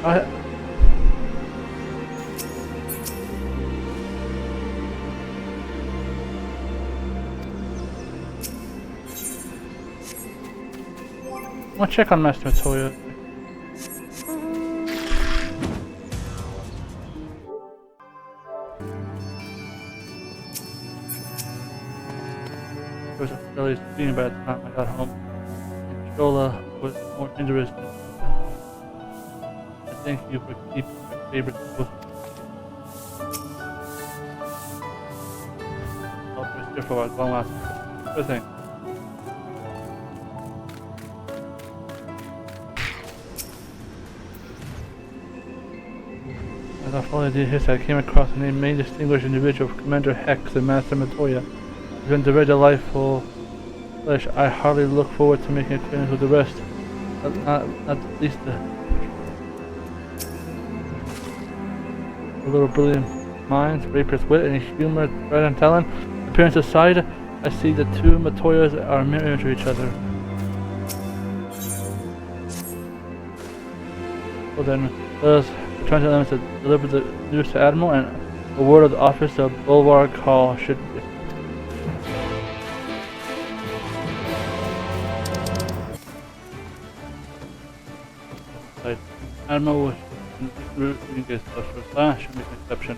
I... I'm gonna check on Master Toya. There was a fairly scene by the time I got home. Shola was more interested. I thank you for keeping my favorite book. I'll be here for one last good thing. As I followed the history, I came across a name main distinguished individual, Commander Hex and Master Matoya. It's been a very delightful flesh. I hardly look forward to making acquaintance with the rest. Not least the little brilliant minds, rapiers wit, and humor, thread and talent. Appearance aside, I see the two Matoyas are mirror to each other. Well then, let us return to them to deliver the news to Admiral, and a word of the office of Bulwark Hall should be. Admiral was reading his stuff for class, should make an exception.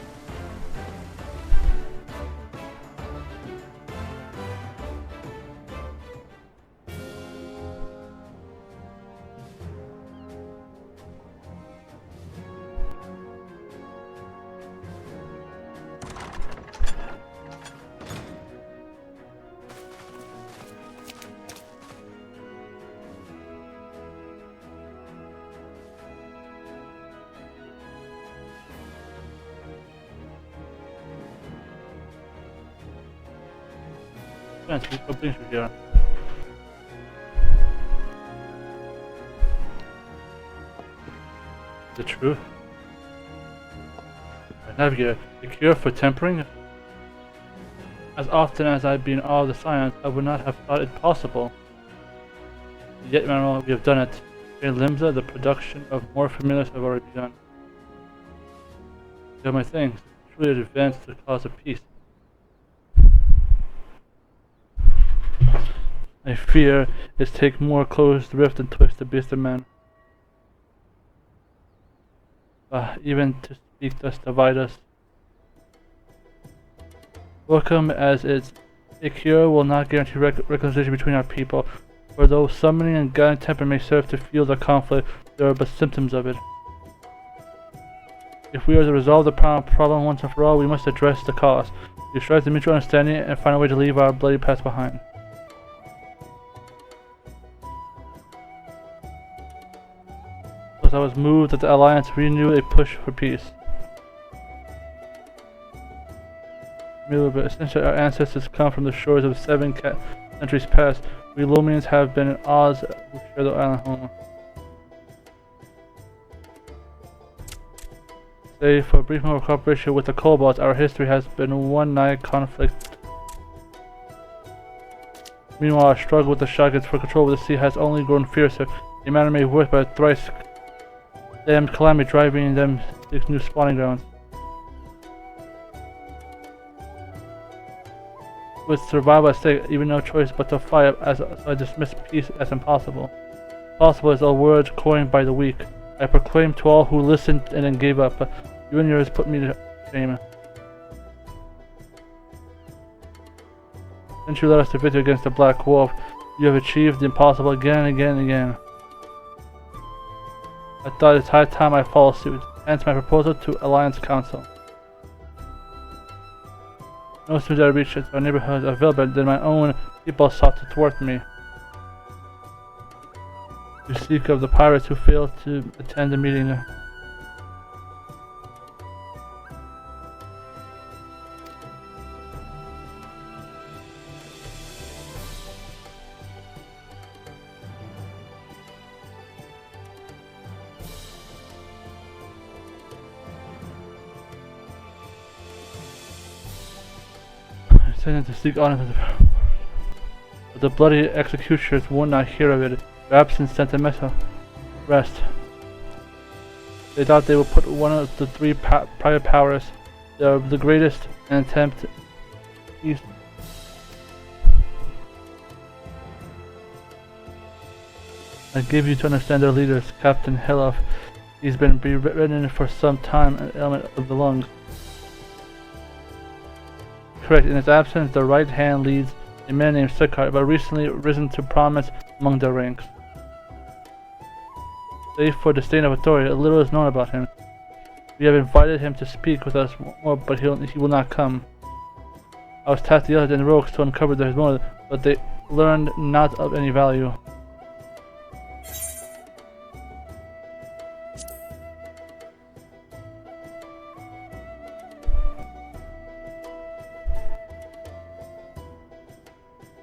What brings you here? The truth? Navigator, the cure for tempering? As often as I've been all the science, I would not have thought it possible. Yet, Manuel, we have done it. In Limsa, the production of more familiars have already begun. These are my things, truly advance the cause of peace. I fear is take more close the rift and twist the beast of man. Even to speak thus divide us. Welcome as is, a cure will not guarantee reconciliation between our people, for though summoning and guiding temper may serve to fuel the conflict, there are but symptoms of it. If we are to resolve the problem once and for all, we must address the cause. We strive to mutual understanding and find a way to leave our bloody past behind. I was moved that the Alliance renewed a push for peace. Essentially, our ancestors come from the shores of 7 centuries past. We Lomians have been in Oz who share the island home. Save for a brief moment of cooperation with the Kobolds, our history has been one night conflict. Meanwhile, our struggle with the Shoggoths for control of the sea has only grown fiercer. A matter made worse by thrice damned calamity driving them to new spawning grounds. With survival at stake, even no choice but to fight, as I dismiss peace as impossible. Possible is a word coined by the weak. I proclaim to all who listened and then gave up. You and yours put me to shame. Since you led us to victory against the Black Wolf, you have achieved the impossible again and again and again. I thought it's high time I follow suit, hence my proposal to Alliance Council. No sooner did I reach our neighborhood of Vilbert than my own people sought to thwart me. To speak of the pirates who failed to attend the meeting. Intended to seek honor, but the bloody executioners would not hear of it. Their absence sent a message. Rest. They thought they would put one of the three private powers, the greatest, and attempt peace. I give you to understand their leaders, Captain Heloff. He's been bedridden for some time, an ailment of the lungs. Correct, in his absence, the right hand leads a man named Sikar, but recently risen to prominence among their ranks. Save for disdain of authority, little is known about him. We have invited him to speak with us more, but he will not come. I was tasked the other than rogues to uncover his motive, but they learned not of any value.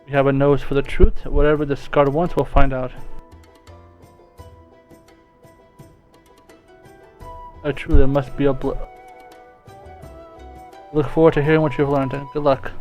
We have a nose for the truth. Whatever the Scar wants, we'll find out. Truly, there must be a Look forward to hearing what you've learned, and good luck.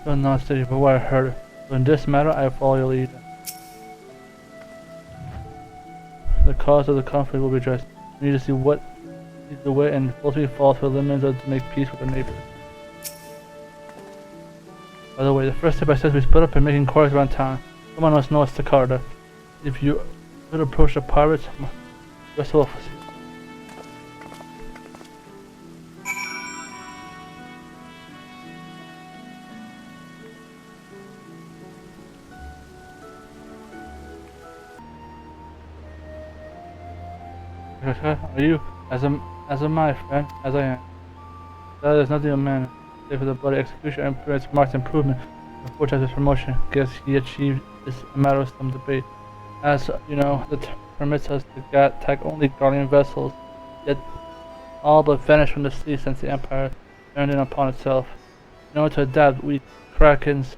You're not steady for what I heard. So in this matter, I follow your lead. The cause of the conflict will be addressed. We need to see what leads the way and ultimately fall to limits to make peace with our neighbors. By the way, the first step I said we split up and making quarters around town. Someone must know it's Takada. If you could approach the pirates, rest of us. Are you? As am I, friend, as I am. That is nothing a man, save for the bloody execution and permits marked improvement. Before his promotion, guess he achieved this a matter of some debate. As you know, the permits us to attack only guardian vessels, yet all but vanished from the sea since the Empire turned in upon itself. In order to adapt, we Krakens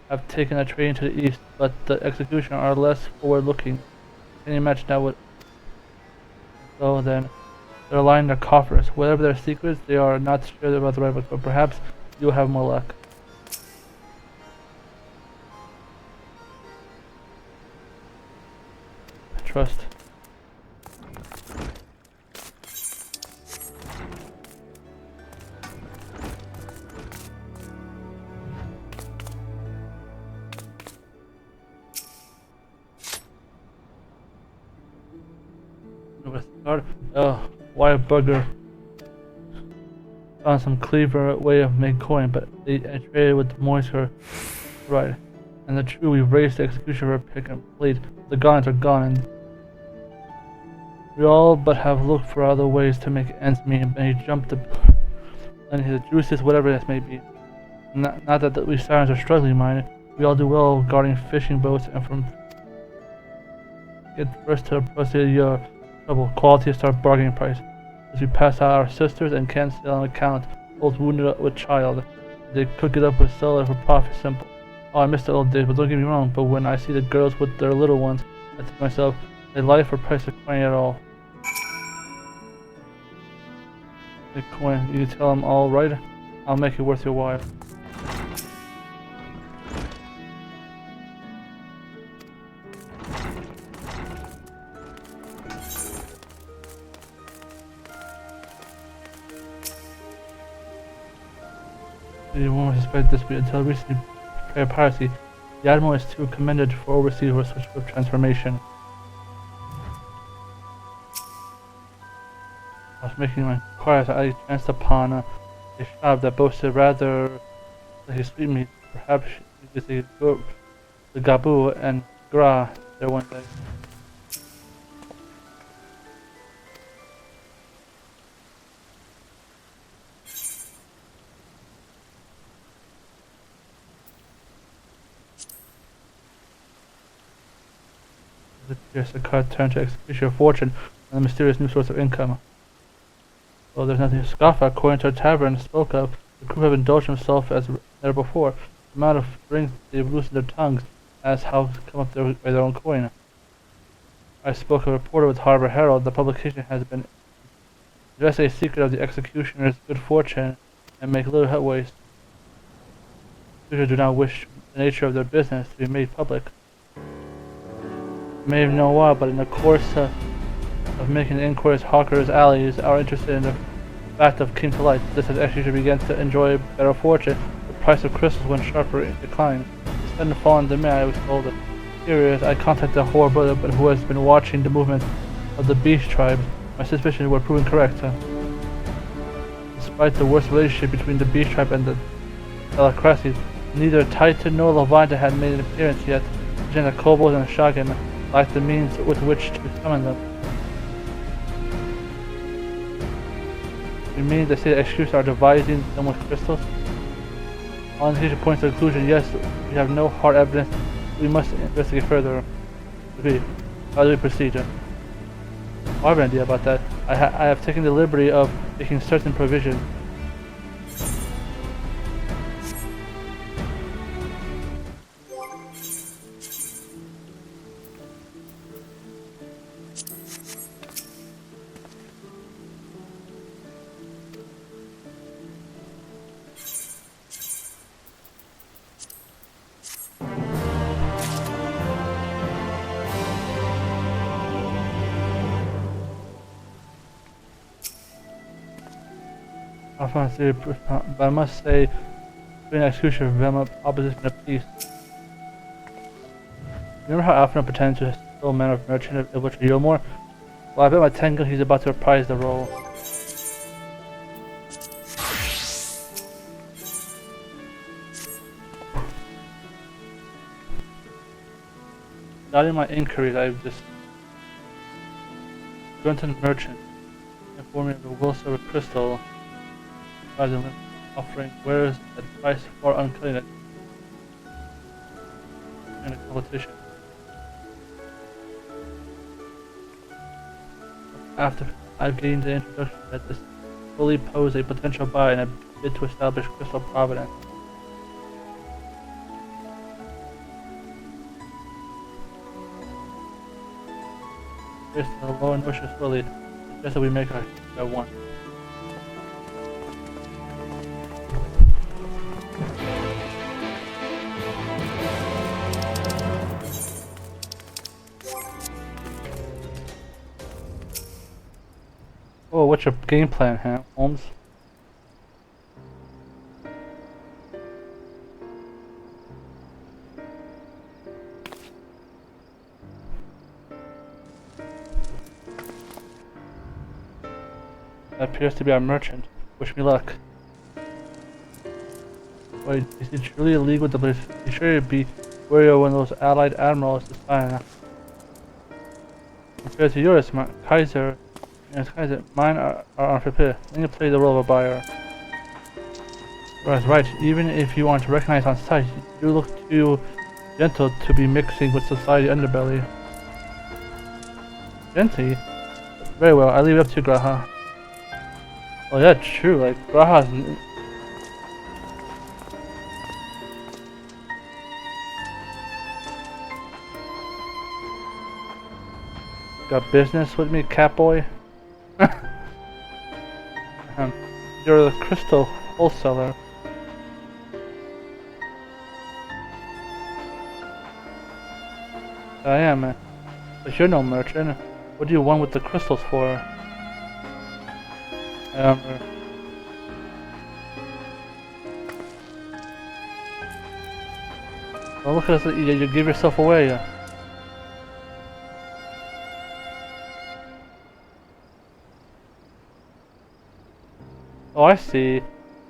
have taken a train to the east, but the execution are less forward-looking. Can you imagine that would? So then, they're lining their coffers. Whatever their secrets, they are not sure about the right, but perhaps you'll have more luck. Trust. Oh, why a bugger. Found some clever way of making coin, but I traded with the moisture. Right. And the true we raised the execution for pick and plate. The guardians are gone, and we all but have looked for other ways to make ends meet, and he jumped the and the juices, whatever this may be. Not that we sirens are struggling, mind. We all do well guarding fishing boats and from get first to approach your trouble. Quality is our bargaining price. As we pass out our sisters and can't sell on account, both wounded with child. They cook it up with seller for profit simple. Oh, I missed the old days, but don't get me wrong, but when I see the girls with their little ones, I think to myself, they lie for price of coin at all. The coin, you tell them all right, I'll make it worth your while. You won't suspect this until recently prepared piracy. The Admiral is too commended for overseas or such swift transformation. I was making my inquiries. I chanced upon a shop that boasted rather like a sweetmeat. Perhaps she used the gabu and gra there one day. The card turned to execute your fortune and a mysterious new source of income. Well, there's nothing to scoff at. According to our tavern spoke of, the crew have indulged themselves as never before. The amount of drinks they've loosened their tongues as how to come up with their own coin. I spoke of a reporter with Harbor Herald. The publication has been addressed a secret of the executioner's good fortune and make little headways. Users do not wish the nature of their business to be made public. You may have known why, but in the course of making the inquiries, hawkers, alleys are interested in the fact of came to light. This has actually began to enjoy better fortune. The price of crystals went sharper in decline. The sudden fall in demand, I was told. Curious, I contacted a whore brother who has been watching the movement of the beast tribes. My suspicions were proven correct. Despite the worst relationship between the beast tribe and the Alacracy, neither Titan nor Leviathan had made an appearance yet. The kobolds and the Shagan lacked the means with which to summon them. You mean they say the executioners are devising them with crystals? All indication points to the conclusion, yes, we have no hard evidence. We must investigate further. Agreed. How do we proceed? I have an idea about that. I have taken the liberty of making certain provisions. But I must say, being an executioner of them opposition of peace. Remember how Alfred pretended to steal a man of merchant of which you more? Well, I bet my Tengu he's about to reprise the role. Not in my inquiries, I've just gone to the merchant, informing of the will silver crystal. Offering wares at price far uncutting it in a competition. After I've gained the introduction that this fully pose a potential buy and a bid to establish crystal providence. Based on the low and wishes fully, suggest that we make our at once. Oh, what's your game plan, Holmes? That appears to be our merchant. Wish me luck. Wait, is he truly a league with the police? Be sure to be wary of one of those allied admirals to spy. Compared to yours, Kaiser. Yes, Kaiser, mine are unprepared. I need to play the role of a buyer. Right, even if you aren't recognized on sight, you look too gentle to be mixing with society underbelly. Gently? Very well, I leave it up to Graha. Oh yeah, true, like, Graha's... Got business with me, Catboy? You're the crystal wholesaler. I am, but you're no merchant. What do you want with the crystals for? Oh, look at this, you give yourself away. Oh, I see.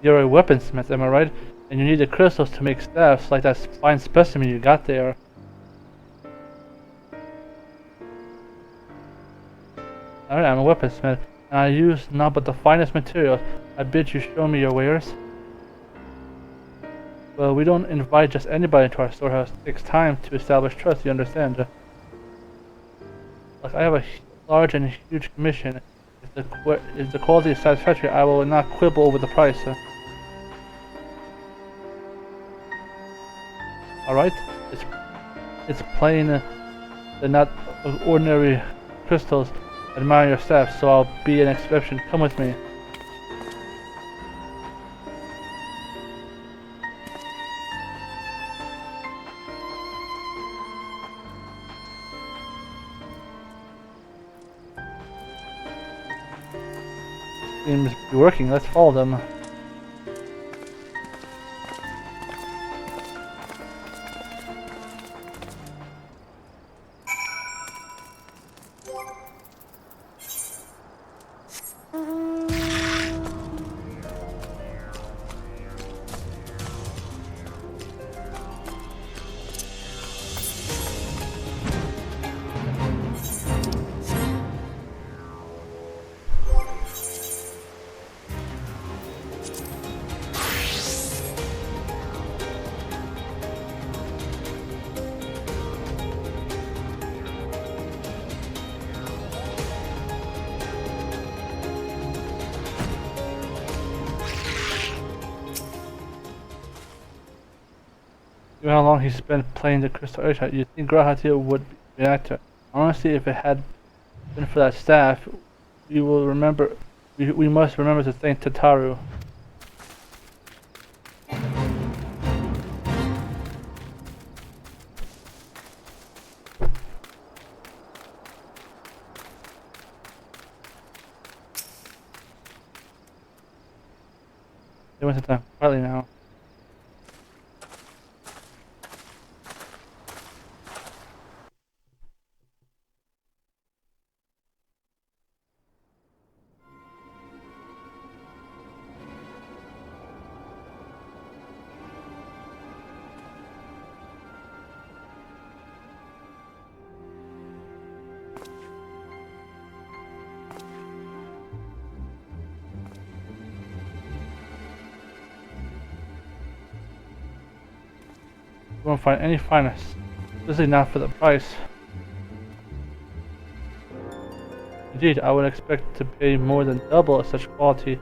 You're a weaponsmith, am I right? And you need the crystals to make staffs like that fine specimen you got there. Alright, I'm a weaponsmith, and I use none but the finest materials. I bid you show me your wares. Well, we don't invite just anybody into our storehouse. It takes time to establish trust, you understand. Look, I have a large and huge commission. If the quality is satisfactory, I will not quibble over the price. Alright? It's plain they're not ordinary crystals. Admire your staff, so I'll be an exception. Come with me. Seems to be working. Let's follow them. Given how long he spent playing the crystal airshot, you'd think Grahatia would react to it. Honestly, if it had been for that staff, we must remember to thank Tataru. They went to time quietly now. You won't find any finest, especially not for the price. Indeed, I would expect to pay more than double such quality.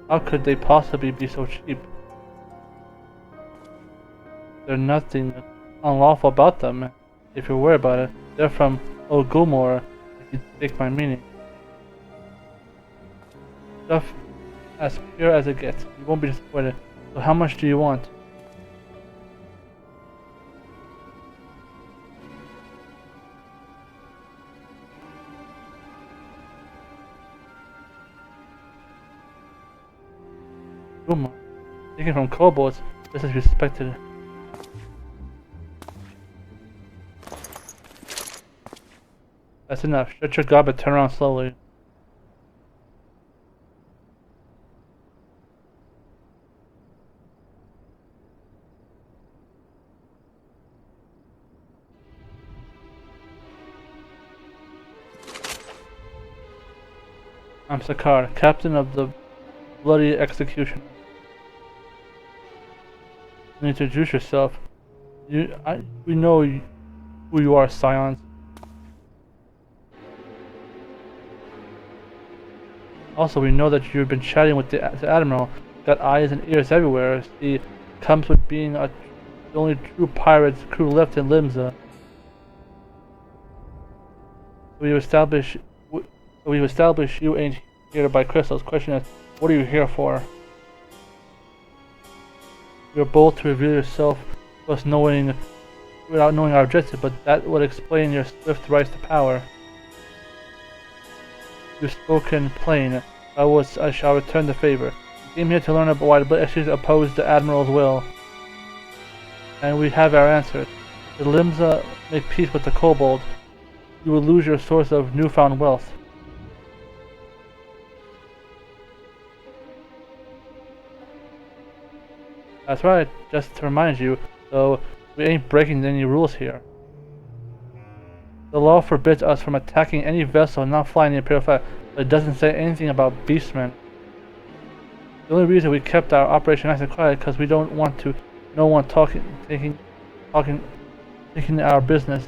How could they possibly be so cheap? There's nothing unlawful about them, if you're worried about it. They're from Ogumor, if you take my meaning. Stuff as pure as it gets. You won't be disappointed. So how much do you want? Ogumor. Taken from kobolds, this is respected. That's enough. Shut your gob and turn around slowly. I'm Sakar, captain of the Bloody Executioner. You need to introduce yourself. We know who you are, Scions. Also, we know that you've been chatting with the Admiral. Got eyes and ears everywhere. He comes with being the only true pirate's crew left in Limsa. We've established you ain't here by crystals. Question is, what are you here for? You're bold to reveal yourself to us without knowing our objective, but that would explain your swift rise to power. You've spoken plain. I shall return the favor. You came here to learn about why the Blood Executioners oppose the Admiral's will. and we have our answers. If Limsa make peace with the kobold, you will lose your source of newfound wealth. That's right, just to remind you, though we ain't breaking any rules here. The law forbids us from attacking any vessel not flying the Imperial flag, but it doesn't say anything about beastmen. The only reason we kept our operation nice and quiet because we don't want to no one taking our business.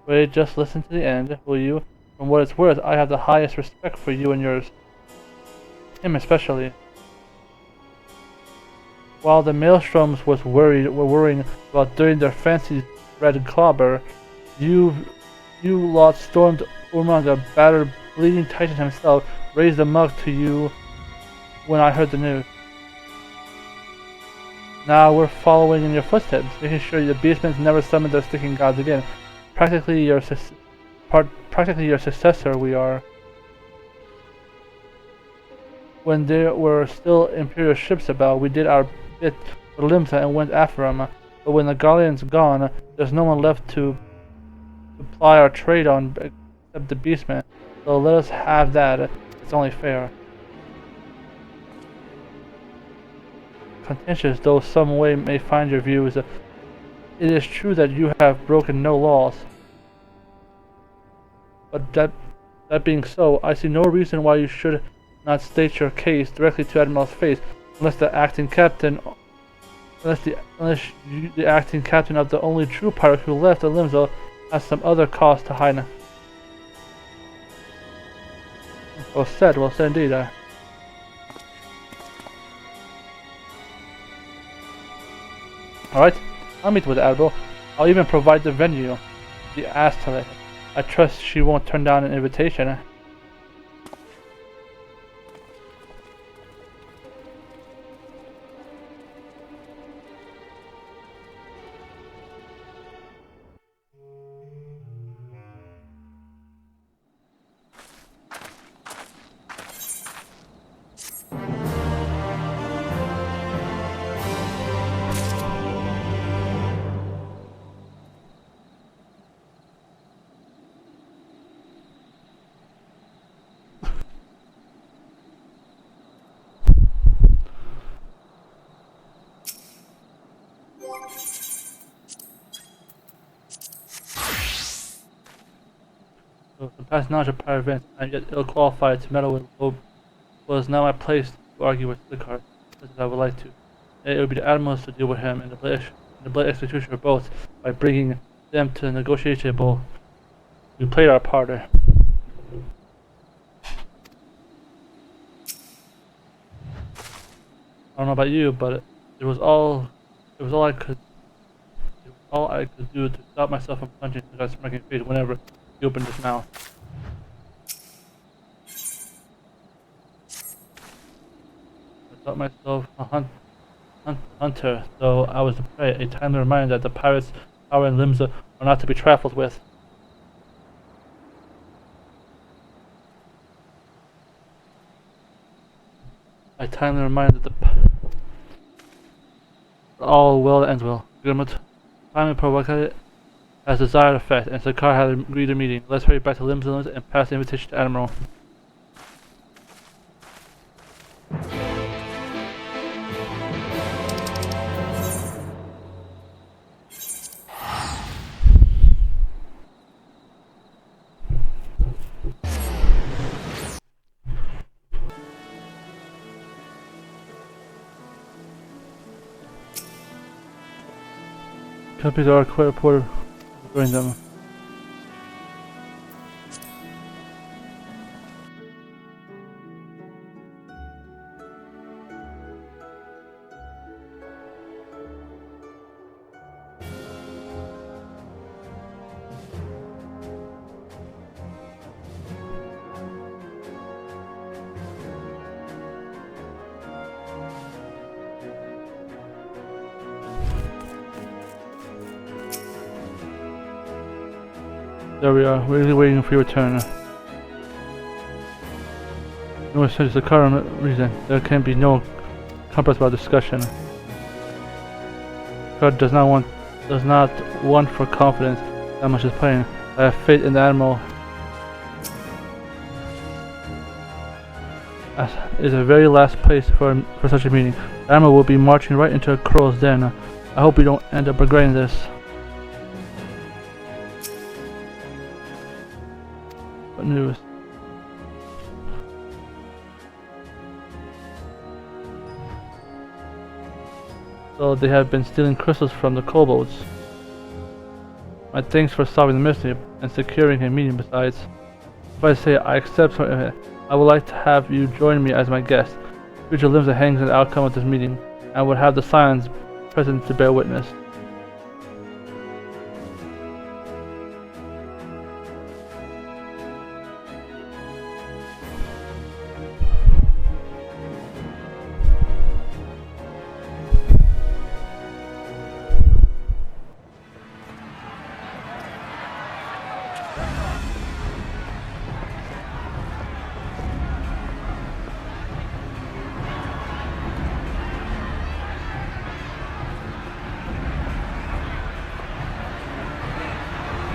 Wait, just listen to the end, will you? From what it's worth, I have the highest respect for you and yours. Him especially. While the Maelstroms were worrying about doing their fancy red clobber, you lot stormed Urmag, a battered, bleeding titan himself, raised a mug to you when I heard the news. Now we're following in your footsteps, making sure the beastmen never summon their sticking gods again. Practically your successor we are. When there were still Imperial ships about, we did our bit for Limsa and went after them. But when the Galleon's gone, there's no one left to ply our trade on except the beastmen. So let us have that. It's only fair. Contentious though some way may find your views, it is true that you have broken no laws. But that being so, I see no reason why you should not state your case directly to Admiral's face, unless the acting captain of the only true pirate who left the Limsa has some other cause to hide. Well said indeed. Alright, I'll meet with the Admiral. I'll even provide the venue. The Alisaie. I trust she won't turn down an invitation. So, the past knowledge of pirate events, I am yet ill-qualified to meddle with Loeb. Well, it is now my place to argue with Slickard, as I would like to. It would be the Admirals to deal with him and the Blade Execution for both, by bringing them to the negotiation table. We played our part. I don't know about you, but it was all I could do to stop myself from punching the guy's smirking face whenever he opened his mouth. I thought myself a hunter, though I was the prey, a timely reminder that the pirates' power and Limsa are not to be trifled with. A timely reminder that all well that ends well. Agreement finally provocated has desired effect, and Sakar had agreed to meeting. Let's hurry back to Limsa and pass the invitation to Admiral. Companies are quite reported during them. There we are, really waiting for your return. No such the current reason. There can be no compromise about discussion. Sicard does not want for confidence that much is plain. I have faith in the Admiral. As is the very last place for such a meeting. The Admiral will be marching right into a crow's den. I hope we don't end up regretting this. What news? So they have been stealing crystals from the kobolds. My thanks for solving the mystery and securing a meeting. Besides, if I say I accept, I would like to have you join me as my guest. Future Limsa hangs on the outcome of this meeting, and would have the Scions present to bear witness.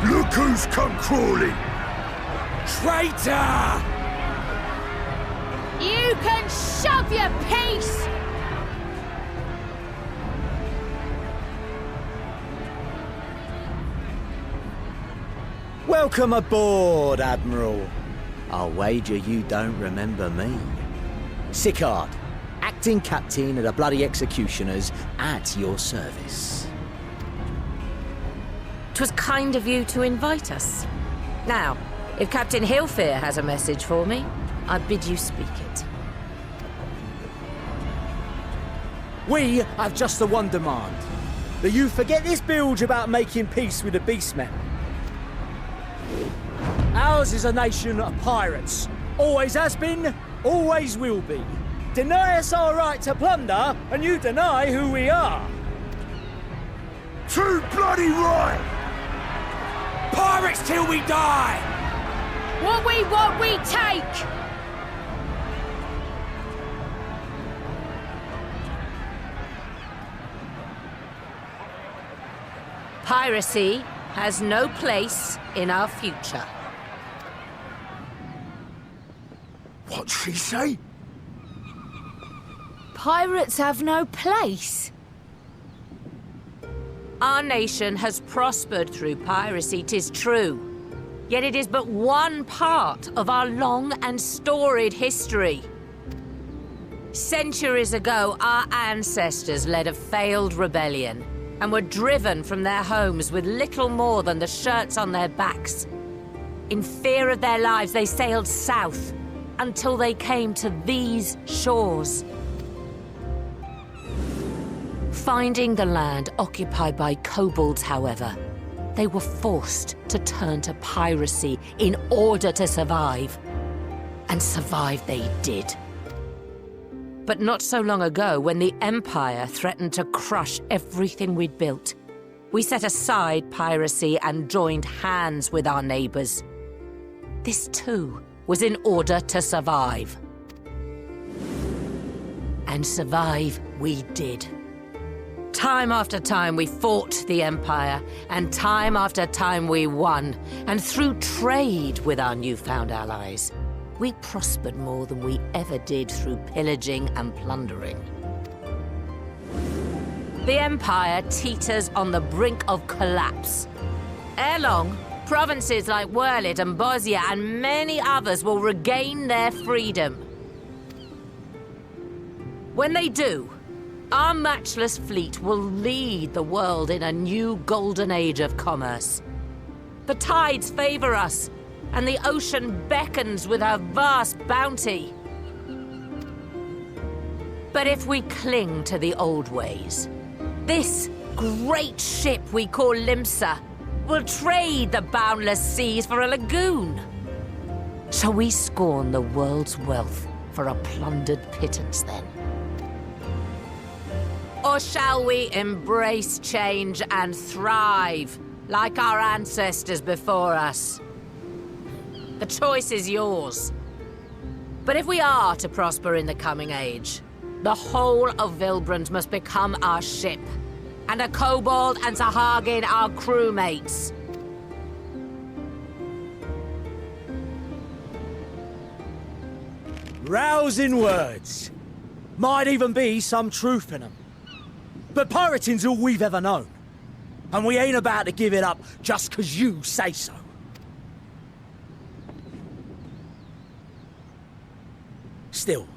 Look who's come crawling! Traitor! You can shove your piece! Welcome aboard, Admiral. I'll wager you don't remember me. Sicard, acting captain of the bloody executioners, at your service. 'Twas kind of you to invite us. Now, if Captain Hillfear has a message for me, I bid you speak it. We have just the one demand. That you forget this bilge about making peace with the beastmen. Ours is a nation of pirates. Always has been, always will be. Deny us our right to plunder, and you deny who we are. Too bloody right! Pirates till we die! What we want, we take! Piracy has no place in our future. What'd she say? Pirates have no place. Our nation has prospered through piracy, 'tis true. Yet it is but one part of our long and storied history. Centuries ago, our ancestors led a failed rebellion and were driven from their homes with little more than the shirts on their backs. In fear of their lives, they sailed south until they came to these shores. Finding the land occupied by kobolds, however, they were forced to turn to piracy in order to survive. And survive they did. But not so long ago, when the Empire threatened to crush everything we'd built, we set aside piracy and joined hands with our neighbors. This too was in order to survive. And survive we did. Time after time we fought the Empire, and time after time we won. And through trade with our newfound allies, we prospered more than we ever did through pillaging and plundering. The Empire teeters on the brink of collapse. Ere long, provinces like Wurlit and Bosnia and many others will regain their freedom. When they do, our matchless fleet will lead the world in a new golden age of commerce. The tides favor us, and the ocean beckons with her vast bounty. But if we cling to the old ways, this great ship we call Limsa will trade the boundless seas for a lagoon. Shall we scorn the world's wealth for a plundered pittance then? Or shall we embrace change and thrive like our ancestors before us? The choice is yours. But if we are to prosper in the coming age, the whole of Vilbrand must become our ship, and a kobold and Sahagin are crewmates. Rousing words. Might even be some truth in them. But pirating's all we've ever known. And we ain't about to give it up just 'cause you say so. Still,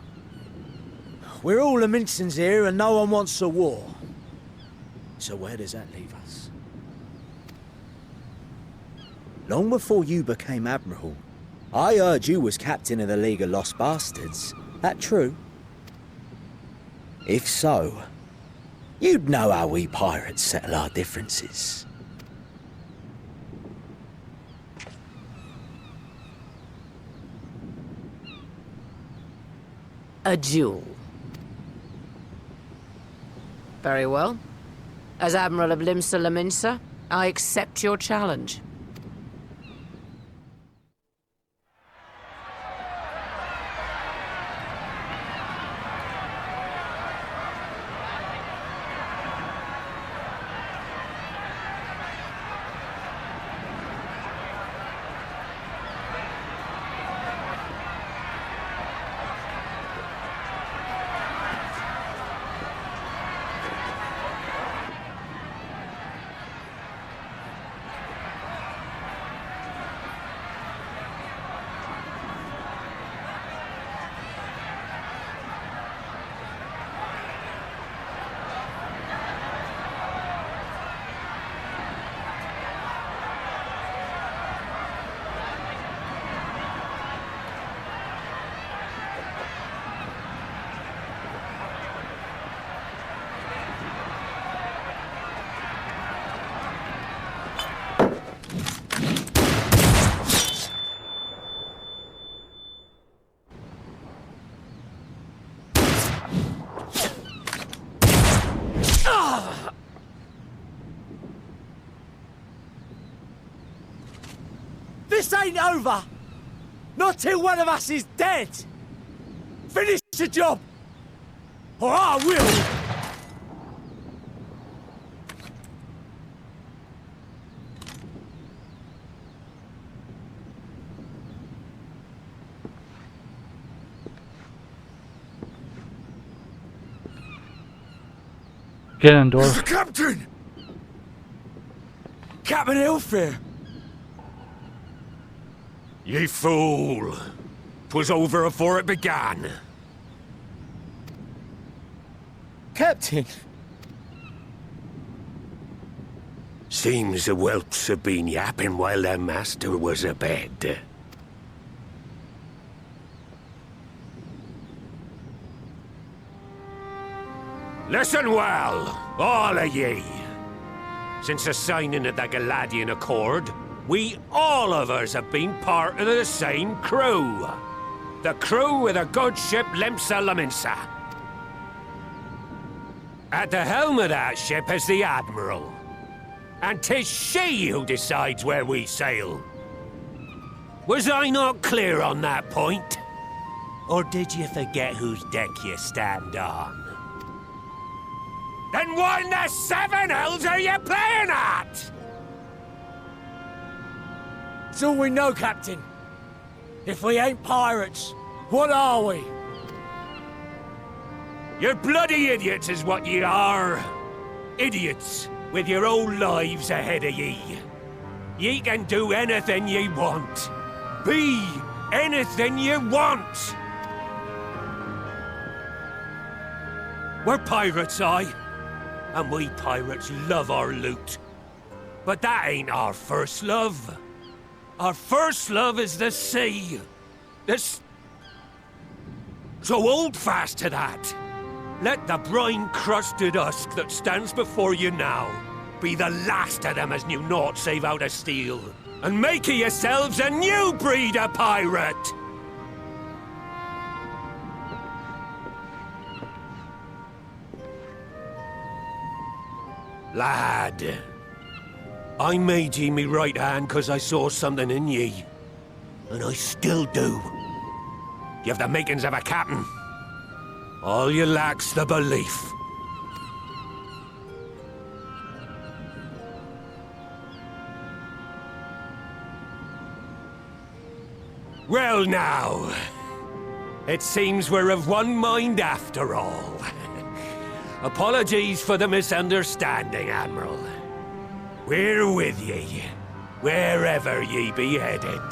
we're all the Mincins here and no one wants a war. So where does that leave us? Long before you became Admiral, I heard you was captain of the League of Lost Bastards. That true? If so, you'd know how we pirates settle our differences. A duel. Very well. As Admiral of Limsa Laminsa, I accept your challenge. This ain't over! Not till one of us is dead! Finish the job! Or I will! Ganondorf. Captain! Captain Elfir! Ye fool! 'Twas over afore it began. Captain! Seems the whelps have been yapping while their master was abed. Listen well, all of ye. Since the signing of the Galadian Accord, we all of us have been part of the same crew. The crew of the good ship Limsa Laminsa. At the helm of that ship is the Admiral. And 'tis she who decides where we sail. Was I not clear on that point? Or did you forget whose deck you stand on? Then what in the seven hells are you playing at? It's all we know, Captain. If we ain't pirates, what are we? You're bloody idiots is what ye are. Idiots with your own lives ahead of ye. Ye can do anything ye want. Be anything ye want. We're pirates, aye. And we pirates love our loot. But that ain't our first love. Our first love is the sea. So hold fast to that. Let the brine-crusted husk that stands before you now be the last of them as knew naught save out of steel. And make of yourselves a new breed of pirate! Lad, I made ye me right hand 'cause I saw something in ye. And I still do. You've the makings of a captain. All you lack's the belief. Well now, it seems we're of one mind after all. Apologies for the misunderstanding, Admiral. We're with ye, wherever ye be headed.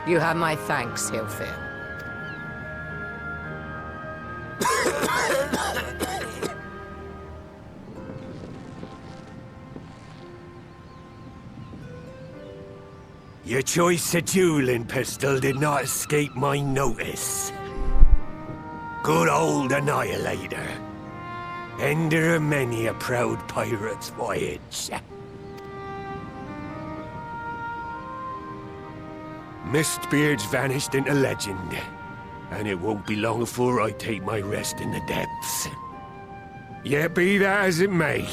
You have my thanks, Hilfir. Your choice of dueling pistol did not escape my notice. Good old Annihilator. Ender of many a proud pirate's voyage. Mistbeard's vanished into legend, and it won't be long before I take my rest in the depths. Yet be that as it may,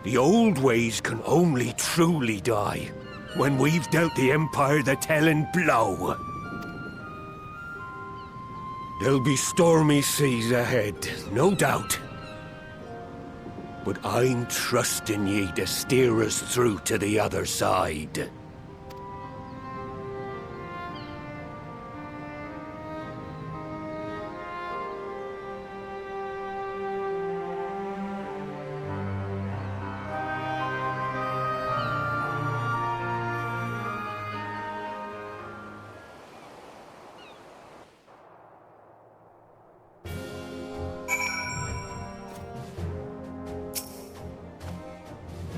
the old ways can only truly die when we've dealt the Empire the telling blow. There'll be stormy seas ahead, no doubt. But I'm trusting ye to steer us through to the other side.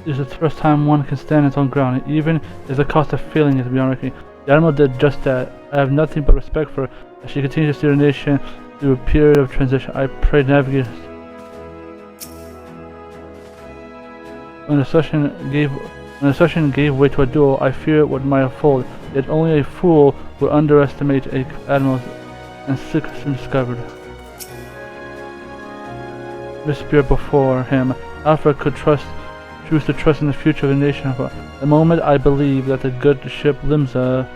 This is the first time one can stand its own ground, even if the cost of failing is beyond reckoning. The Admiral did just that. I have nothing but respect for her as she continues to steer the nation through a period of transition. I pray to navigate. When the session gave way to a duel, I fear what might unfold. Yet only a fool would underestimate a admiral, and six discovered. Mistbeard before him, Alfred could choose to trust in the future of the nation. At the moment, I believe that the good ship Limsa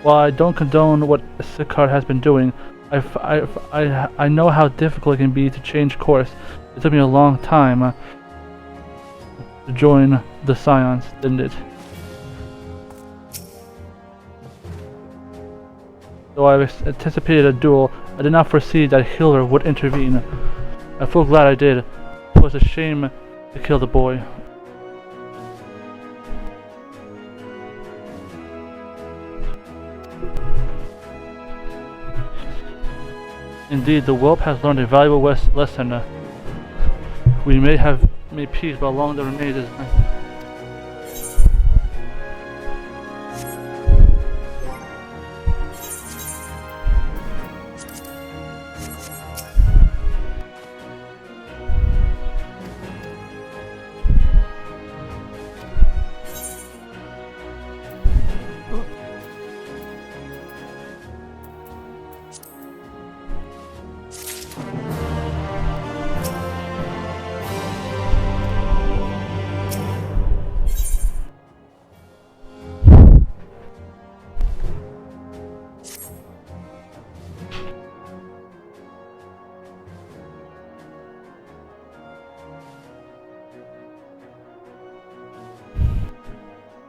while I don't condone what Sicard has been doing, I know how difficult it can be to change course. It took me a long time to join the Scions, didn't it? Though I anticipated a duel, I did not foresee that Hilder would intervene. I feel glad I did. It was a shame to kill the boy. Indeed, the whelp has learned a valuable lesson. We may have made peace, but along the remains is...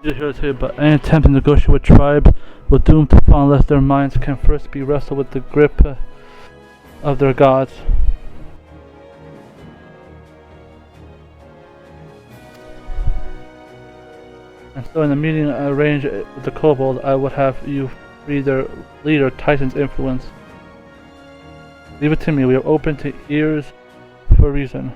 Here too, but any attempt to negotiate with tribes will doom to fall unless their minds can first be wrestled with the grip of their gods. And so in the meeting arranged with the kobold, I would have you free their leader, Titan's influence. Leave it to me, we are open to ears for a reason.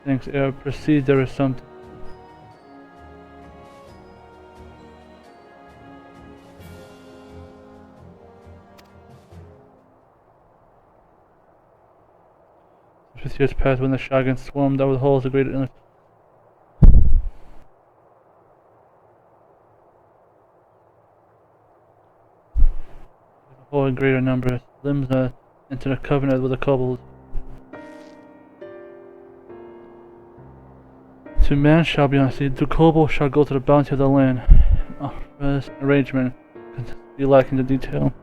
Thanks, proceed, there is something. Fifty years passed when the Shogun swarmed over the whole of the great inlet. A whole in greater numbers. Limsa entered a covenant with the kobolds. To man shall be honesty, to kobold shall go to the bounty of the land. This arrangement can be lacking the detail.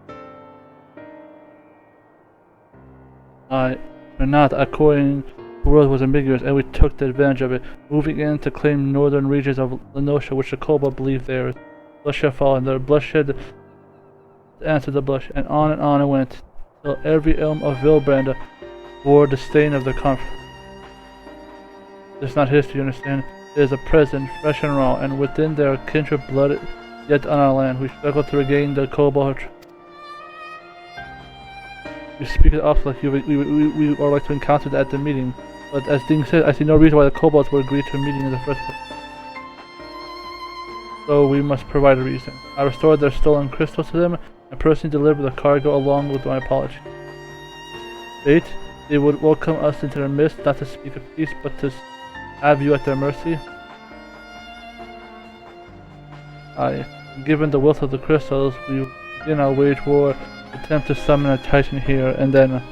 Or not, according to the world was ambiguous, and we took the advantage of it, moving in to claim northern regions of Lenosha, which the kobold believed theirs. Bloodshed followed, the bloodshed answered the bloodshed, and on it went, till every elm of Vilbrand bore the stain of the conflict. This is not history, you understand. It is a present, fresh and raw, and within their kindred blood yet on our land. We struggle to regain the kobold. We speak it up like we are like to encounter that at the meeting, but as Ding said, I see no reason why the kobolds would agree to a meeting in the first place. So we must provide a reason. I restored their stolen crystals to them, and personally delivered the cargo along with my apology. Fate, they would welcome us into their midst, not to speak of peace, but to have you at their mercy. Given the wealth of the crystals, we begin our wage war, attempt to summon a titan here, and then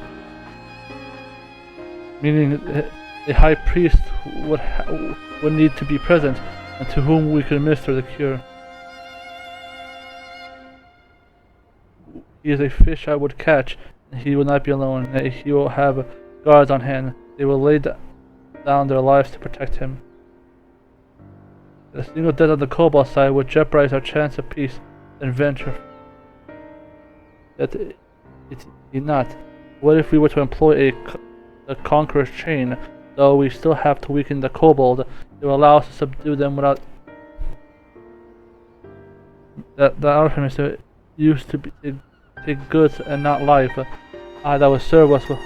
meaning a high priest would need to be present, and to whom we could administer the cure. He is a fish I would catch, and he will not be alone. He will have guards on hand. They will lay down their lives to protect him. A single death on the kobold side would jeopardize our chance of peace and venture. That it's not. What if we were to employ a conqueror's chain? Though we still have to weaken the kobold, it will allow us to subdue them without. The argument is used to be take goods and not life. That would serve us well.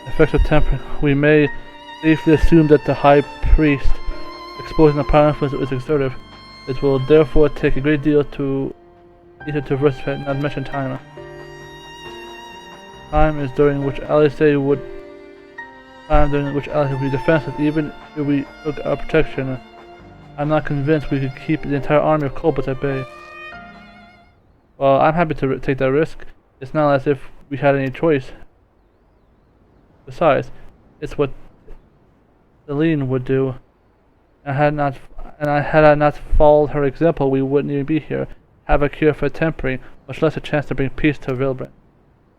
Effects of tempering. We may safely assume that the high priest exposing the power influence is exertive. It will therefore take a great deal to either to diversify, not to mention time. Time is during which Alisaie would be defensive, even if we took our protection. I'm not convinced we could keep the entire army of kobolds at bay. Well, I'm happy to take that risk. It's not as if we had any choice. Besides, it's what Celine would do. Had I not followed her example, we wouldn't even be here. Have a cure for tempering, much less a chance to bring peace to Vilbrand.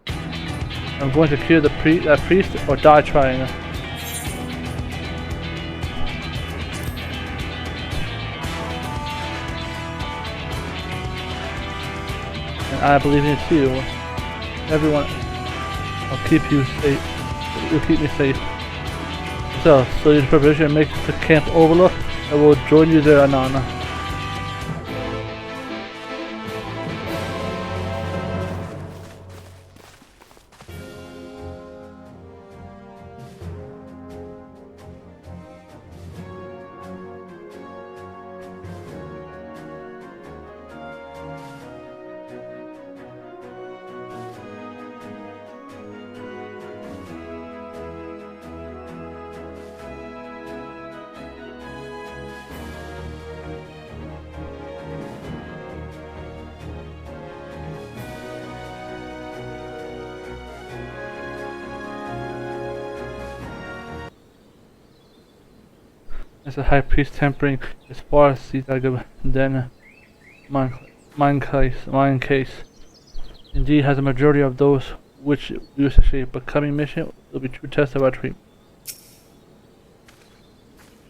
I'm going to cure that priest or die trying. And I believe in you. Everyone, I'll keep you safe. You'll keep me safe. So your preparation make the camp overlook. I will join you there, anon. As a high priest tempering as far as sees I go, then mine case. Indeed has a majority of those which we wish to shape, but coming mission will be true test of our treatment.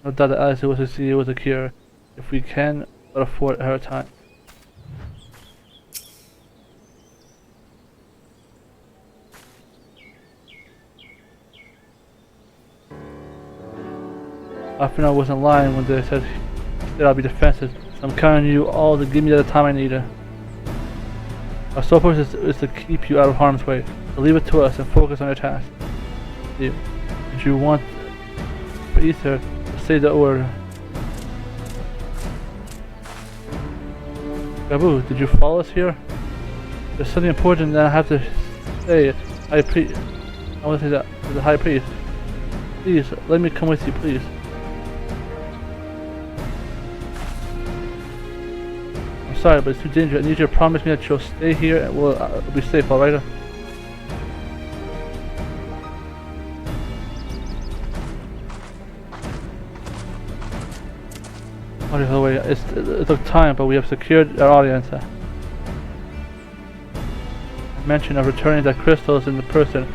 No doubt that Alisaie will succeed with a cure, if we can but afford her time. Often I wasn't lying when they said I'll be defensive. So I'm counting you all to give me the time I need. Our sole purpose is to keep you out of harm's way. So leave it to us and focus on your task. Did you want for Ether to say the order? Gabu, did you follow us here? There's something important that I have to say. I want to say that to the high priest. Please, let me come with you, please. sorry, but it's too dangerous. I need you to promise me that you'll stay here and we'll be safe, alright? By the way, it took time, but we have secured our audience. Mention of returning the crystals in the person.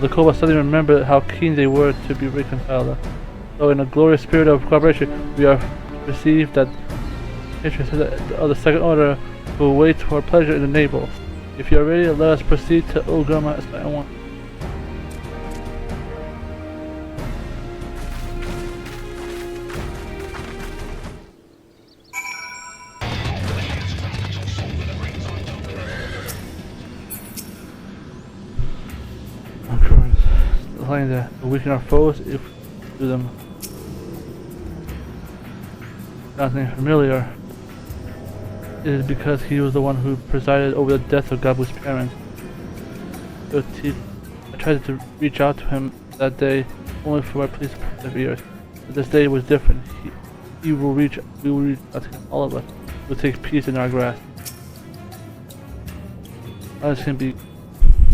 The Kobolds suddenly remembered how keen they were to be reconciled. So in a glorious spirit of cooperation, we have received that interest of the Second Order who wait for pleasure in the navel. If you are ready, let us proceed to Ograma Aspire 1. To weaken our foes if we do them. Something familiar. It is because he was the one who presided over the death of Gabu's parents. I tried to reach out to him that day only for my police of ears. But this day was different. We will reach out to him, all of us. We will take peace in our grasp. Alice can be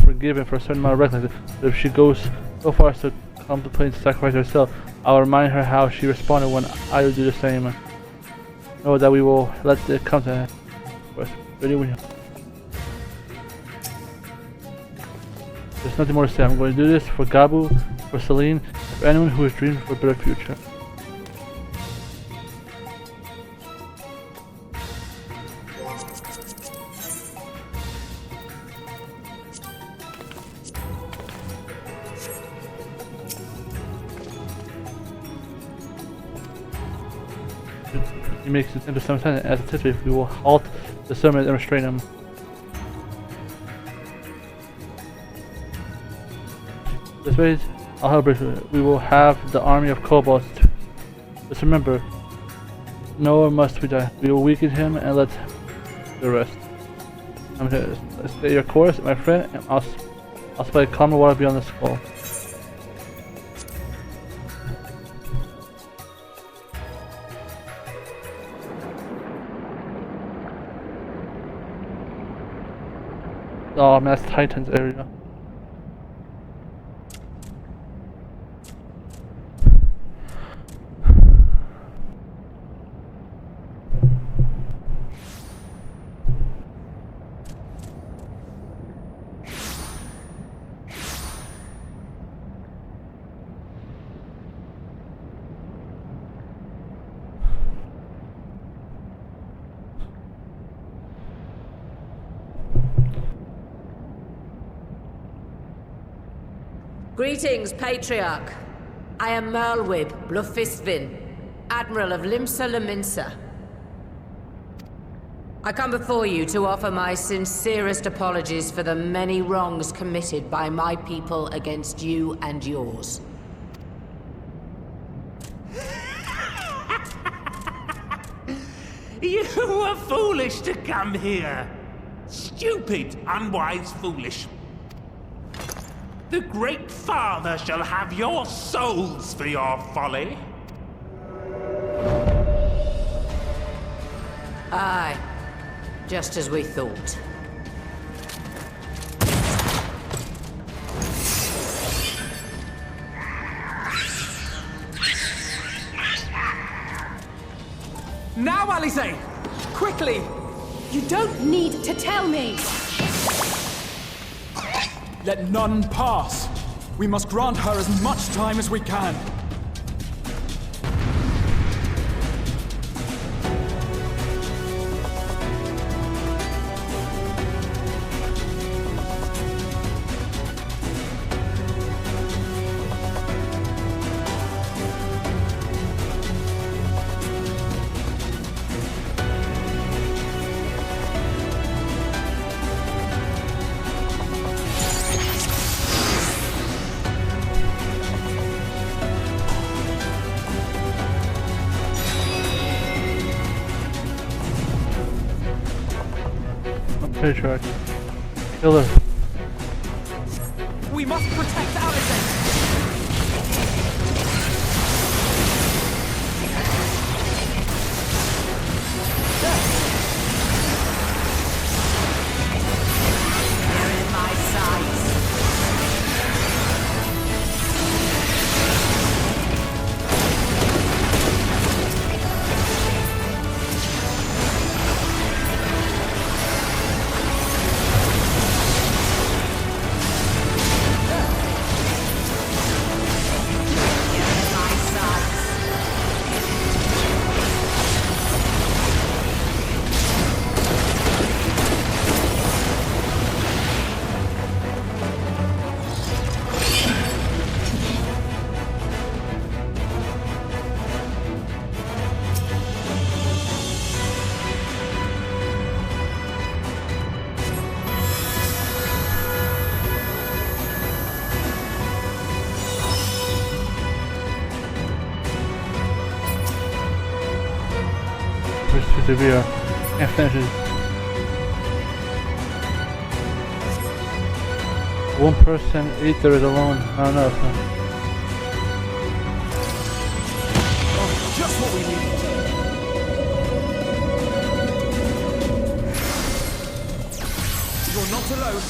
forgiven for a certain amount of recklessness, but if she goes so far as to contemplate sacrifice herself, I'll remind her how she responded when I would do the same. Know that we will let it come to her. Ready when you. There's nothing more to say. I'm going to do this for Gabu, for Celine, for anyone who is dreaming for a better future. He makes it into some sense as anticipated. We will halt the summit and restrain him. This way, I'll help you. We will have the army of kobolds. Just remember, no one must we die. We will weaken him and let the rest. I'm here. Stay your course, my friend, and I'll spray calmer water beyond the skull. Oh, Mass Titans area. Greetings, Patriarch. I am Merlwib Blufistvin, Admiral of Limsa Laminsa. I come before you to offer my sincerest apologies for the many wrongs committed by my people against you and yours. You were foolish to come here. Stupid, unwise, foolish. The Great Father shall have your souls for your folly. Aye, just as we thought. Now, Alisaie! Quickly! You don't need to tell me! Let none pass. We must grant her as much time as we can. Patriarch. Kill her. We must protect Alisaie! severe. Can't finish it. One person eater is alone. I don't know. Just what we need. You're not alone.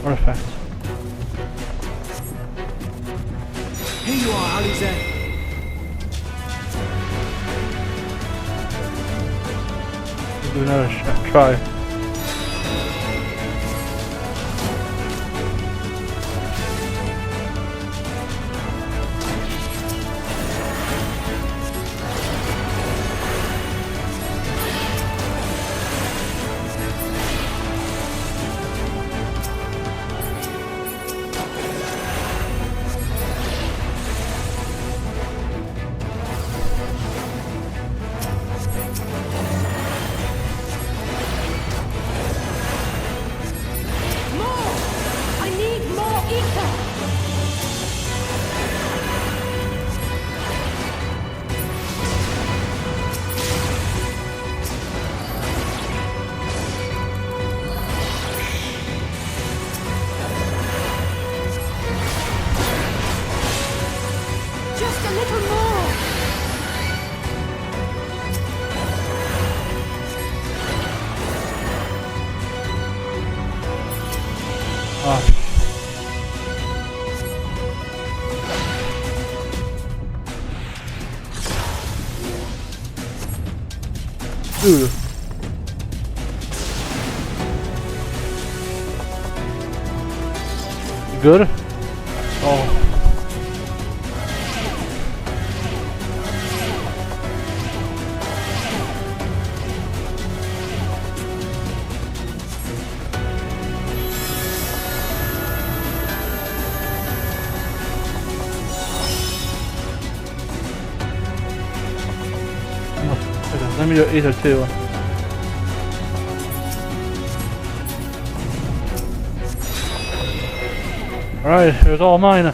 Artifact. Here you are, Alisaie. Do another try. I need more ether! Just a little more! Ah. Dude. You good? Oh. Let me do ether too. Alright, it was all mine.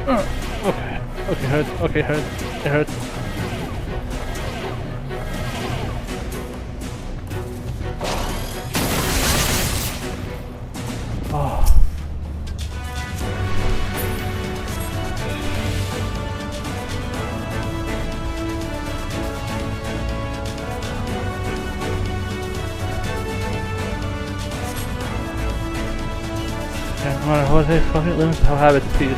Okay. Okay, hurts. Okay, hurts. It hurts. Oh. No matter what it fucking limits, I'll have it to peace.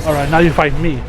Alright, now you fight me.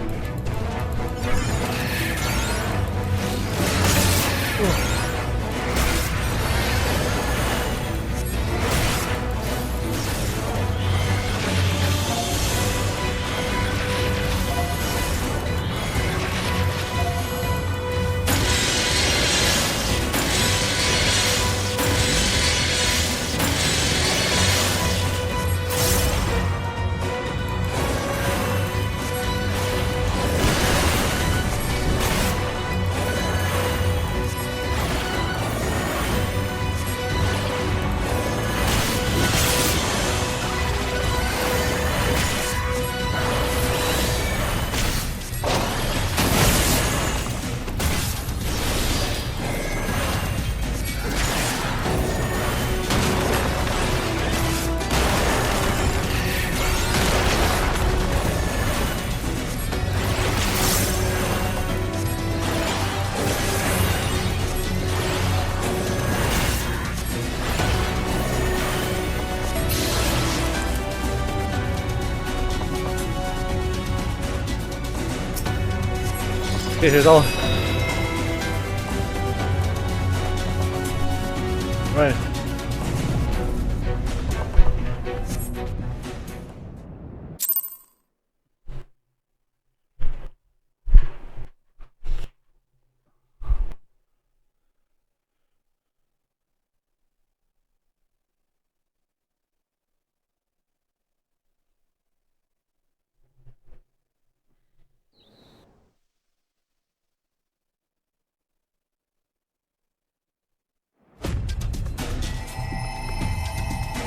complicated all. Right.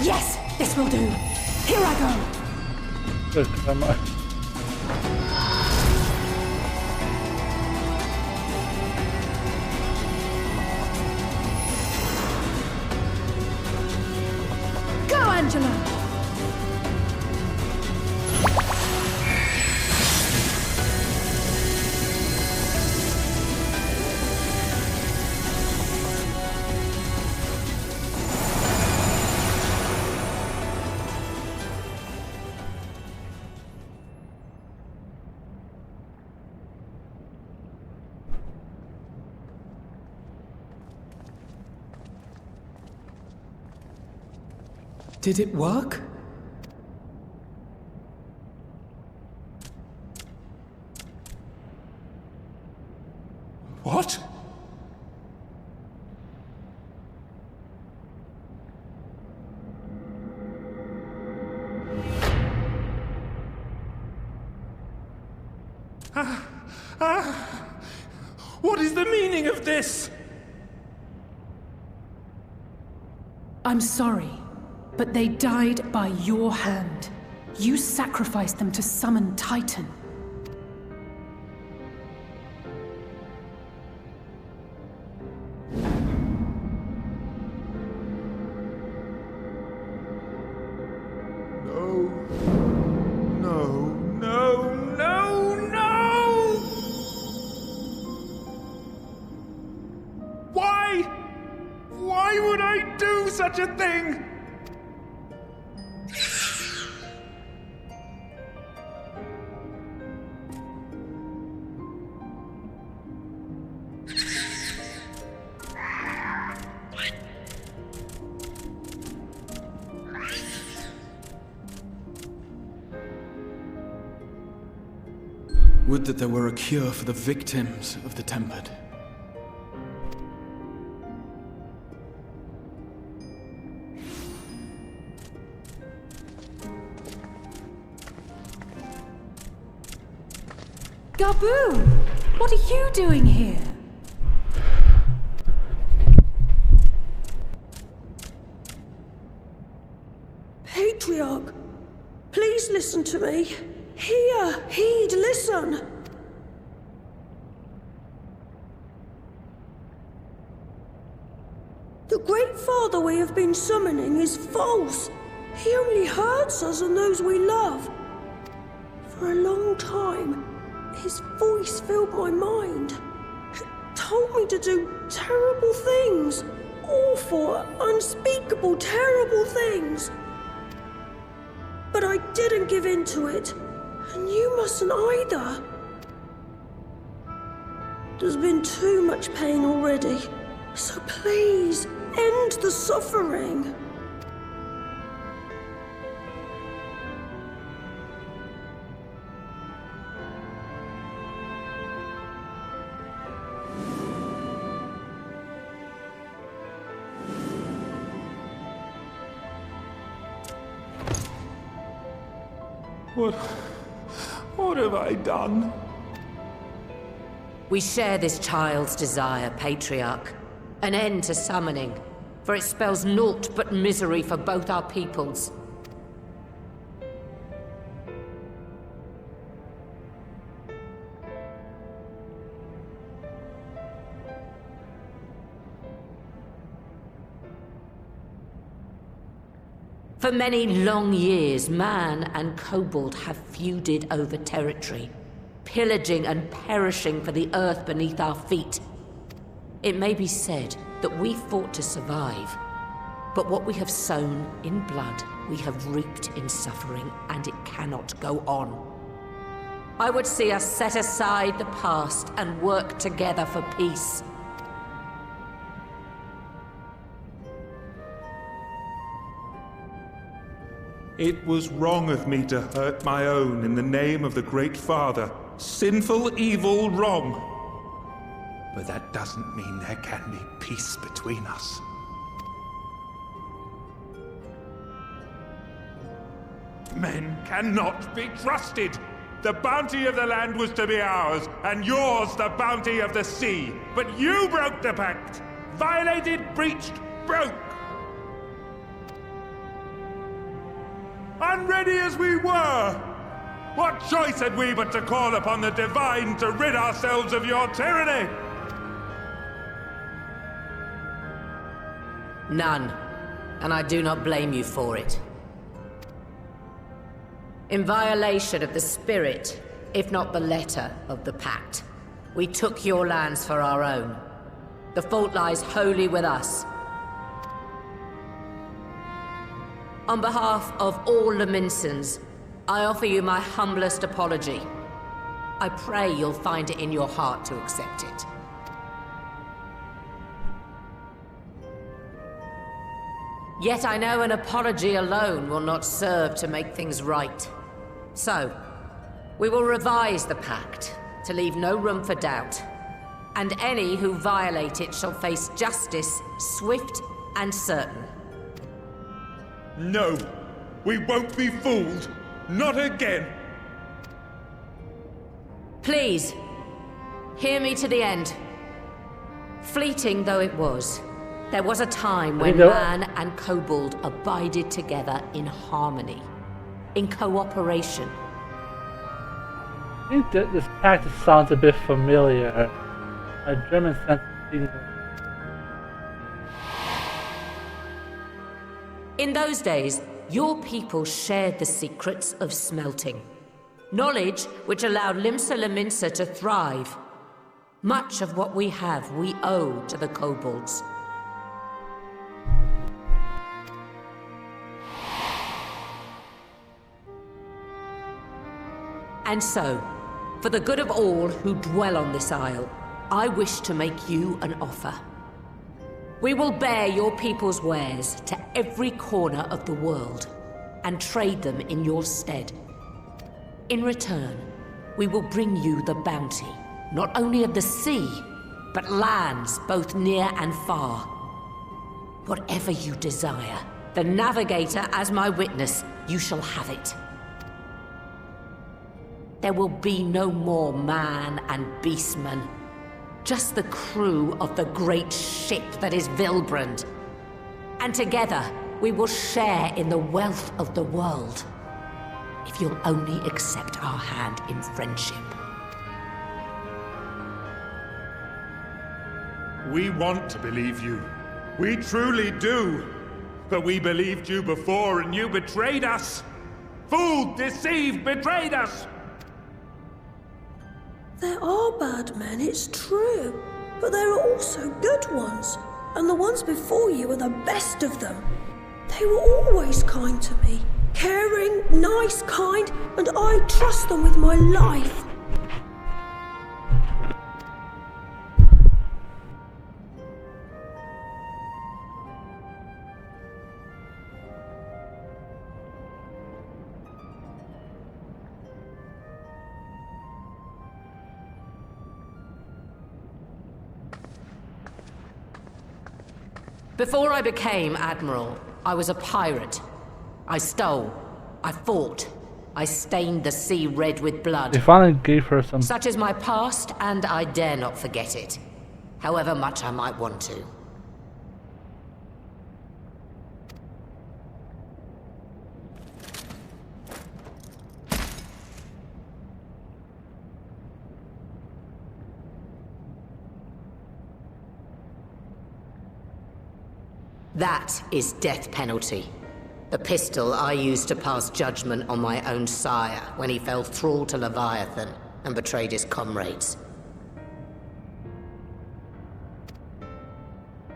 Yes, this will do. Here I go. Good, 'cause I'm Go, Angela. Did it work? What? What is the meaning of this? I'm sorry, but they died by your hand. You sacrificed them to summon Titan. No! Why? Why would I do such a thing? Would that there were a cure for the victims of the Tempered. Gabu! What are you doing here? Patriarch, please listen to me. Hear, heed, listen. The Great Father we have been summoning is false. He only hurts us and those we love. For a long time, his voice filled my mind. It told me to do terrible things. Awful, unspeakable, terrible things. But I didn't give in to it. And you mustn't either. There's been too much pain already. So please, end the suffering. What have I done? We share this child's desire, Patriarch. An end to summoning, for it spells naught but misery for both our peoples. For many long years, man and kobold have feuded over territory, pillaging and perishing for the earth beneath our feet. It may be said that we fought to survive, but what we have sown in blood, we have reaped in suffering, and it cannot go on. I would see us set aside the past and work together for peace. It was wrong of me to hurt my own in the name of the Great Father. Sinful, evil, wrong. But that doesn't mean there can be peace between us. Men cannot be trusted. The bounty of the land was to be ours, and yours the bounty of the sea. But you broke the pact. Violated, breached, broke. Unready as we were, what choice had we but to call upon the Divine to rid ourselves of your tyranny? None, and I do not blame you for it. In violation of the spirit, if not the letter, of the pact, we took your lands for our own. The fault lies wholly with us. On behalf of all Leminsons, I offer you my humblest apology. I pray you'll find it in your heart to accept it. Yet I know an apology alone will not serve to make things right. So, we will revise the pact to leave no room for doubt, and any who violate it shall face justice swift and certain. No, we won't be fooled. Not again. Please, hear me to the end. Fleeting though it was, there was a time when man and kobold abided together in harmony, in cooperation. I think that this pact sounds a bit familiar. A German sense. In those days, your people shared the secrets of smelting. Knowledge which allowed Limsa Leminsa to thrive. Much of what we have, we owe to the kobolds. And so, for the good of all who dwell on this isle, I wish to make you an offer. We will bear your people's wares to every corner of the world, and trade them in your stead. In return, we will bring you the bounty, not only of the sea, but lands both near and far. Whatever you desire, the Navigator as my witness, you shall have it. There will be no more man and beastman. Just the crew of the great ship that is Vilbrand. And together, we will share in the wealth of the world. If you'll only accept our hand in friendship. We want to believe you. We truly do. But we believed you before and you betrayed us. Fooled, deceived, betrayed us. There are bad men, it's true. But there are also good ones. And the ones before you are the best of them. They were always kind to me. Caring, nice, kind, and I trust them with my life. Before I became Admiral, I was a pirate. I stole. I fought. I stained the sea red with blood. They finally gave her some. Such is my past, and I dare not forget it. However much I might want to. That is death penalty. The pistol I used to pass judgment on my own sire when he fell thrall to Leviathan and betrayed his comrades.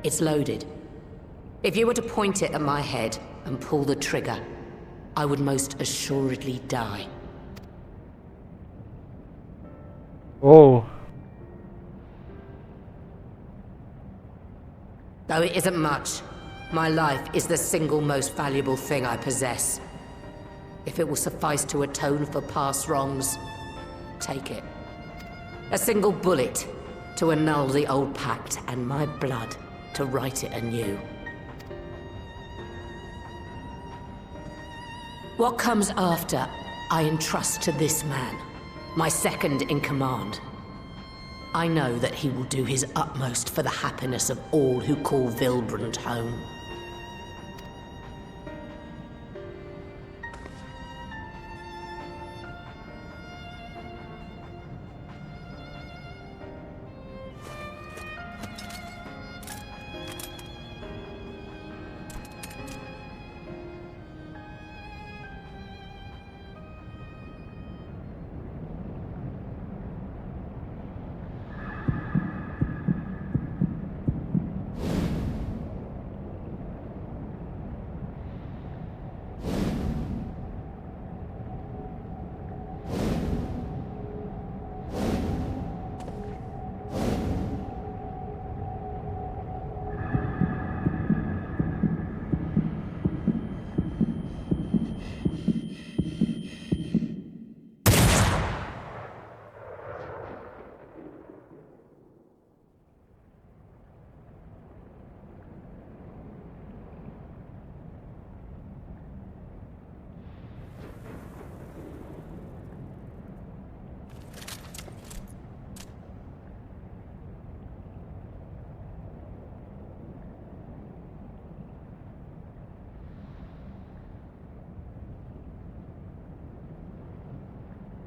It's loaded. If you were to point it at my head and pull the trigger, I would most assuredly die. Oh. Though it isn't much, my life is the single most valuable thing I possess. If it will suffice to atone for past wrongs, take it. A single bullet to annul the old pact, and my blood to write it anew. What comes after, I entrust to this man, my second in command. I know that he will do his utmost for the happiness of all who call Vilbrand home.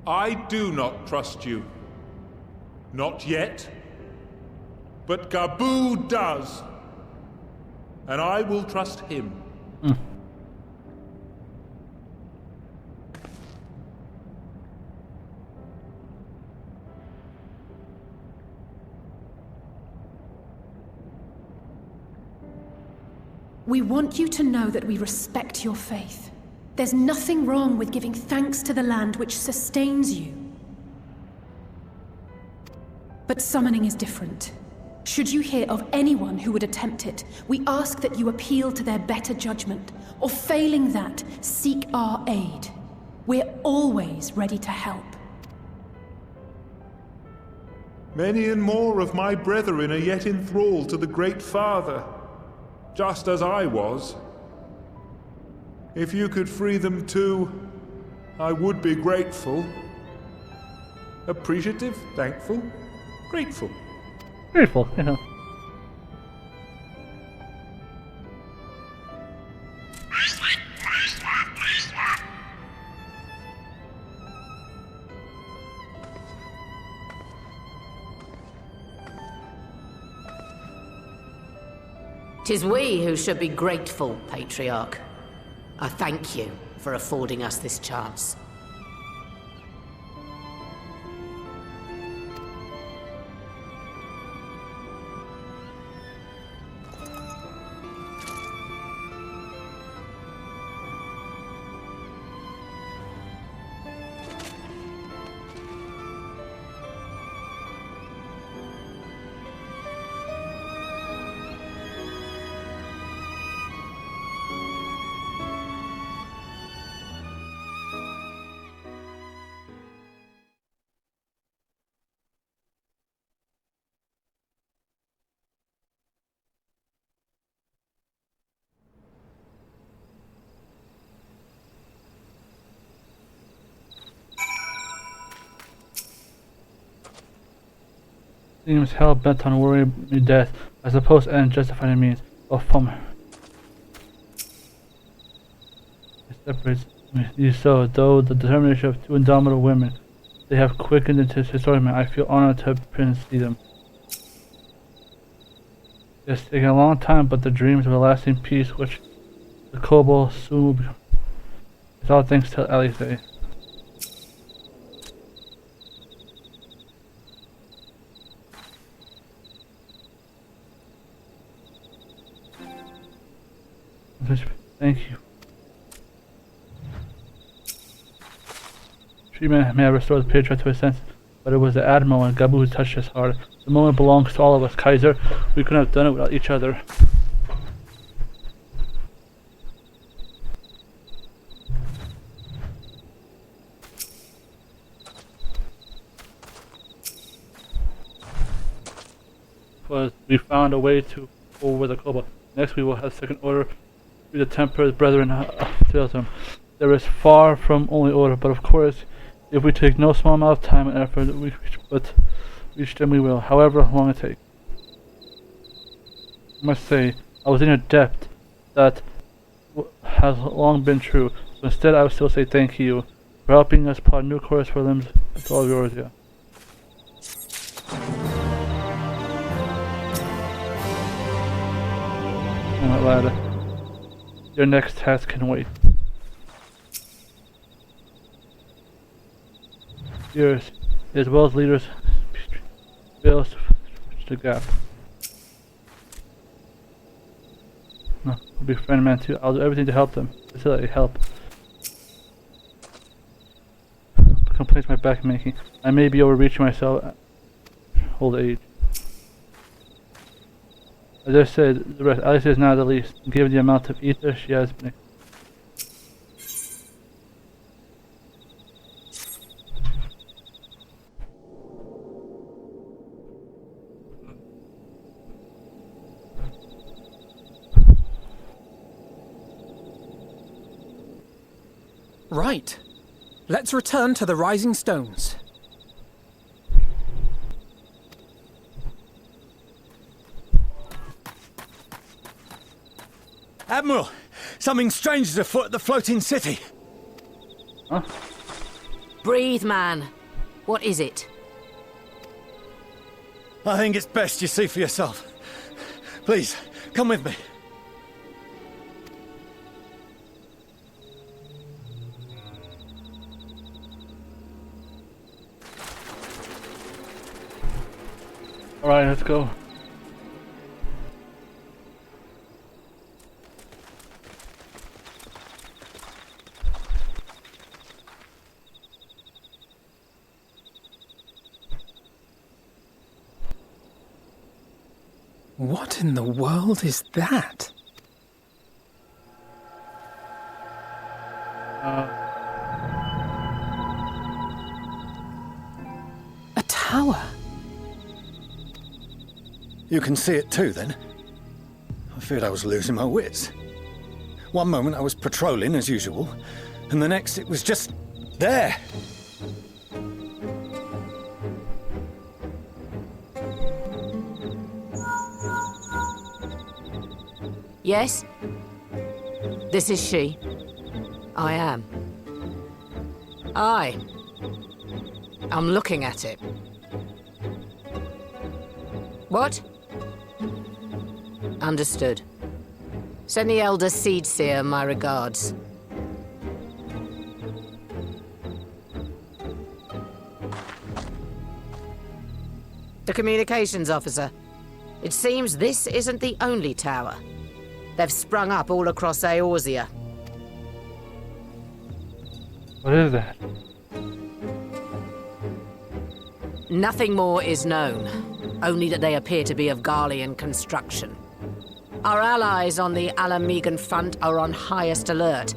I do not trust you. Not yet. But Gaboo does. And I will trust him. We want you to know that we respect your faith. There's nothing wrong with giving thanks to the land which sustains you. But summoning is different. Should you hear of anyone who would attempt it, we ask that you appeal to their better judgment, or failing that, seek our aid. We're always ready to help. Many and more of my brethren are yet enthralled to the Great Father, just as I was. If you could free them too, I would be grateful. Appreciative, thankful, grateful. Grateful, yeah. 'Tis we who should be grateful, Patriarch. I thank you for affording us this chance. Seems hell-bent on worrying me death. I suppose and justify the means of fun. It separates you so, though the determination of two indomitable women they have quickened into historic men. I feel honored to see them. It's taken a long time, but the dreams of a lasting peace which the kobold soon will become. It's all thanks to Alisaie. Thank you. Treatment may have restored the patriarch to his senses. But it was the Admiral and Gabu who touched his heart. The moment belongs to all of us, Kaiser. We couldn't have done it without each other. But we found a way to over the Koba. Next we will have second order with the Temper's brethren to them. There is far from only order, but of course, if we take no small amount of time and effort, we reach them we will, however long it takes. I must say, I was in a depth that has long been true, so instead I will still say thank you for helping us plot a new course for limbs. It's all yours, yeah. Alright, lad. Your next task can wait. Yours, as well as leaders, fails to bridge the gap. No, I'll be friend man too. I'll do everything to help them. Facilitate help. Complaints my back making. I may be overreaching myself at old age. As I said, the rest, Alisaie is not the least. Given the amount of ether she has been. Right. Let's return to the Rising Stones. Admiral, something strange is afoot at the floating city. Huh? Breathe, man. What is it? I think it's best you see for yourself. Please, come with me. Alright, let's go. What in the world is that? A tower. You can see it too, then? I feared I was losing my wits. One moment I was patrolling as usual, and the next it was just there. Yes? This is she. I am. Aye. I'm looking at it. What? Understood. Send the Elder Seedseer my regards. The communications officer. It seems this isn't the only tower. They've sprung up all across Eorzea. What is that? Nothing more is known, only that they appear to be of Garlean construction. Our allies on the Alamegan front are on highest alert.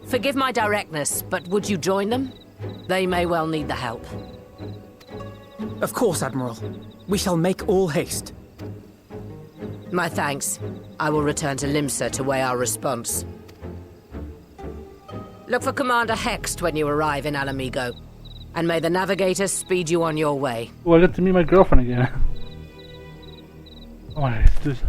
Forgive my directness, but would you join them? They may well need the help. Of course, Admiral. We shall make all haste. My thanks. I will return to Limsa to weigh our response. Look for Commander Hext when you arrive in Alamigo, and may the Navigator speed you on your way. Oh, I get to meet my girlfriend again. Oh, let's do this.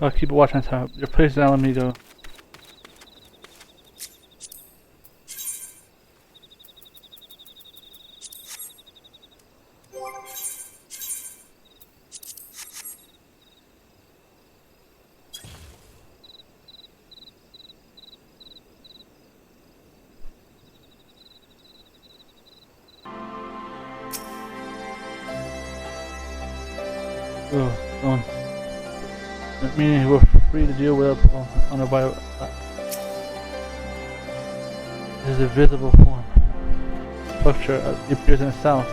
I'll keep a watch on top. Your place is Alamigo. Stone. Meaning we're free to deal with it on a bio. This is a visible form. Structure appears in the south.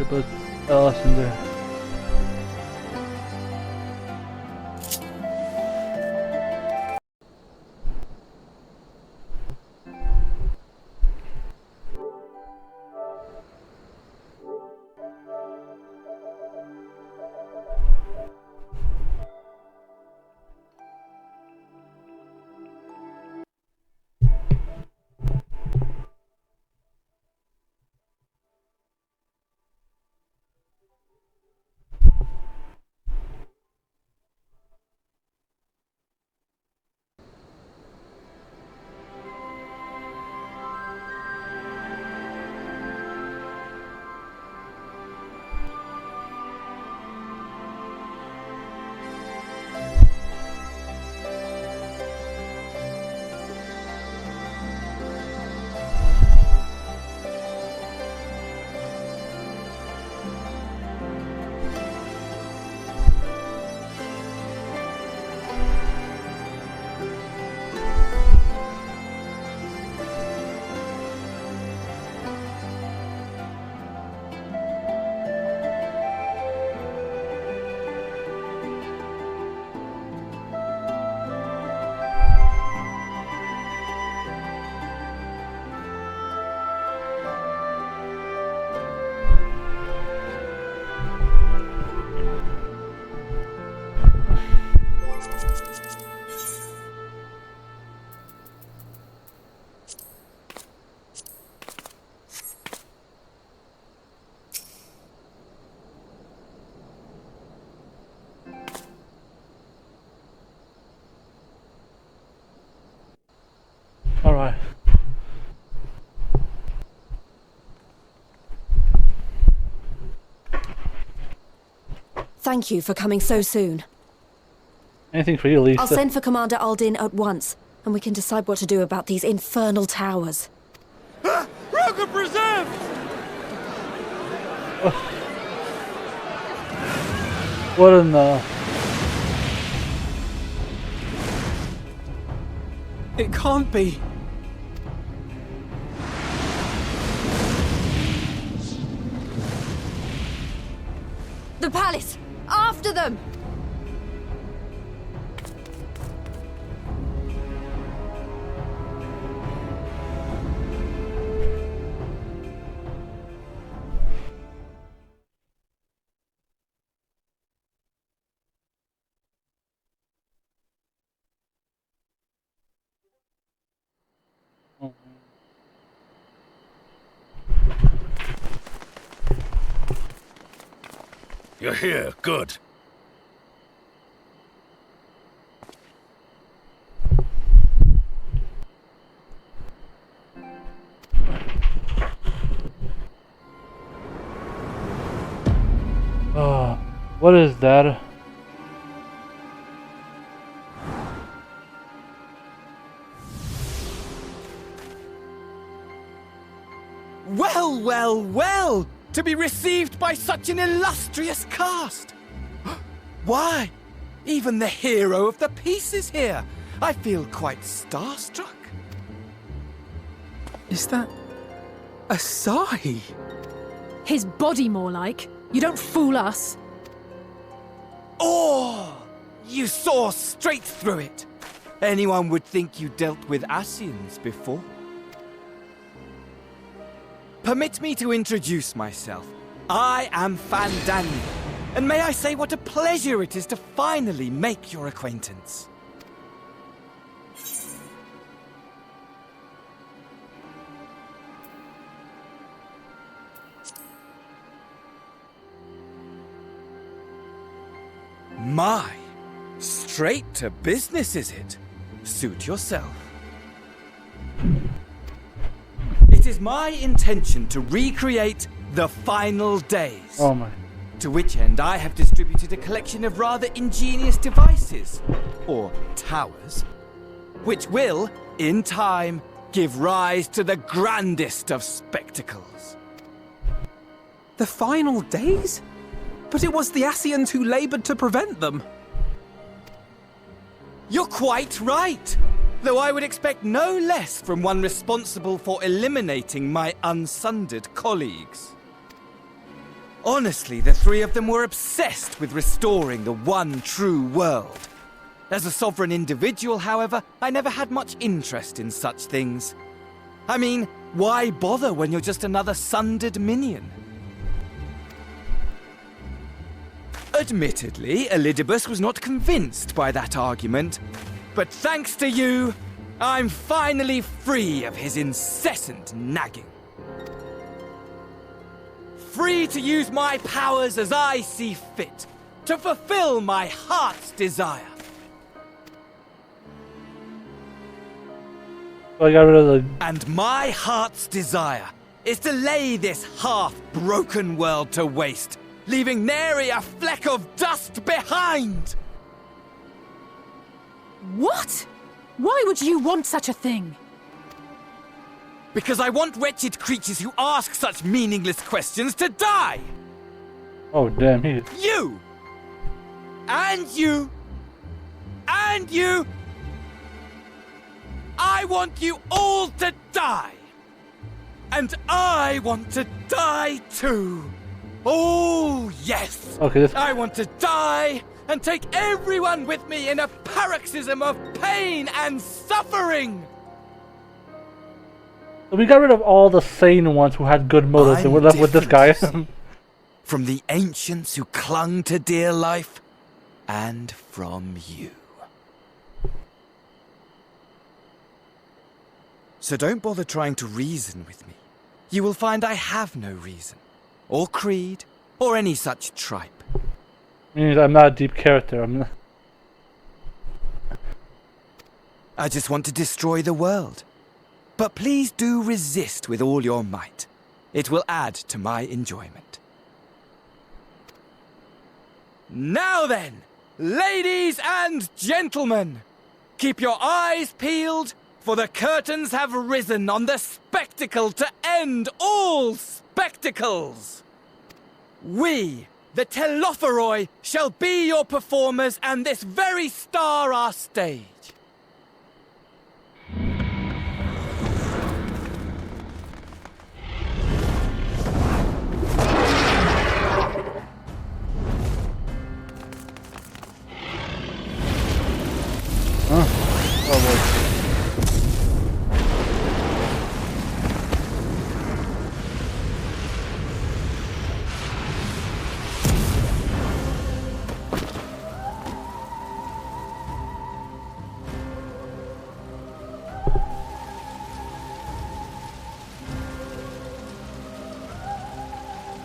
But else in there. Alright. Thank you for coming so soon. Anything for you, Lisa. I'll send for Commander Aldin at once, and we can decide what to do about these infernal towers. Rocket preserved! What in the... It can't be. The palace! After them! You're here, good. What is that? Well, well, well! To be received by such an illustrious cast! Why, even the hero of the piece is here! I feel quite starstruck. Is that... Alisaie? His body, more like. You don't fool us. Oh! You saw straight through it! Anyone would think you dealt with Asians before. Permit me to introduce myself. I am Fandani, and may I say what a pleasure it is to finally make your acquaintance. My, straight to business is it? Suit yourself. It is my intention to recreate the final days. Oh my. To which end I have distributed a collection of rather ingenious devices, or towers, which will, in time, give rise to the grandest of spectacles. The final days? But it was the Ascians who laboured to prevent them. You're quite right, though I would expect no less from one responsible for eliminating my unsundered colleagues. Honestly, the three of them were obsessed with restoring the one true world. As a sovereign individual, however, I never had much interest in such things. I mean, why bother when you're just another sundered minion? Admittedly, Elidibus was not convinced by that argument, but thanks to you, I'm finally free of his incessant nagging. Free to use my powers as I see fit, to fulfill my heart's desire. I got rid of the... And my heart's desire is to lay this half-broken world to waste, leaving nary a fleck of dust behind! What? Why would you want such a thing? Because I want wretched creatures who ask such meaningless questions to die! Oh, damn, he... You! And you! And you! I want you all to die! And I want to die too! Oh, yes! Okay, this... I want to die and take everyone with me in a paroxysm of pain and suffering! We got rid of all the sane ones who had good motives, and we're left with this guy. From the ancients who clung to dear life, and from you. So don't bother trying to reason with me. You will find I have no reason, or creed, or any such tripe. Means I'm not a deep character. I'm not... I just want to destroy the world. But please do resist with all your might. It will add to my enjoyment. Now then, ladies and gentlemen, keep your eyes peeled, for the curtains have risen on the spectacle to end all spectacles. We, the Telophoroi, shall be your performers, and this very star our stage.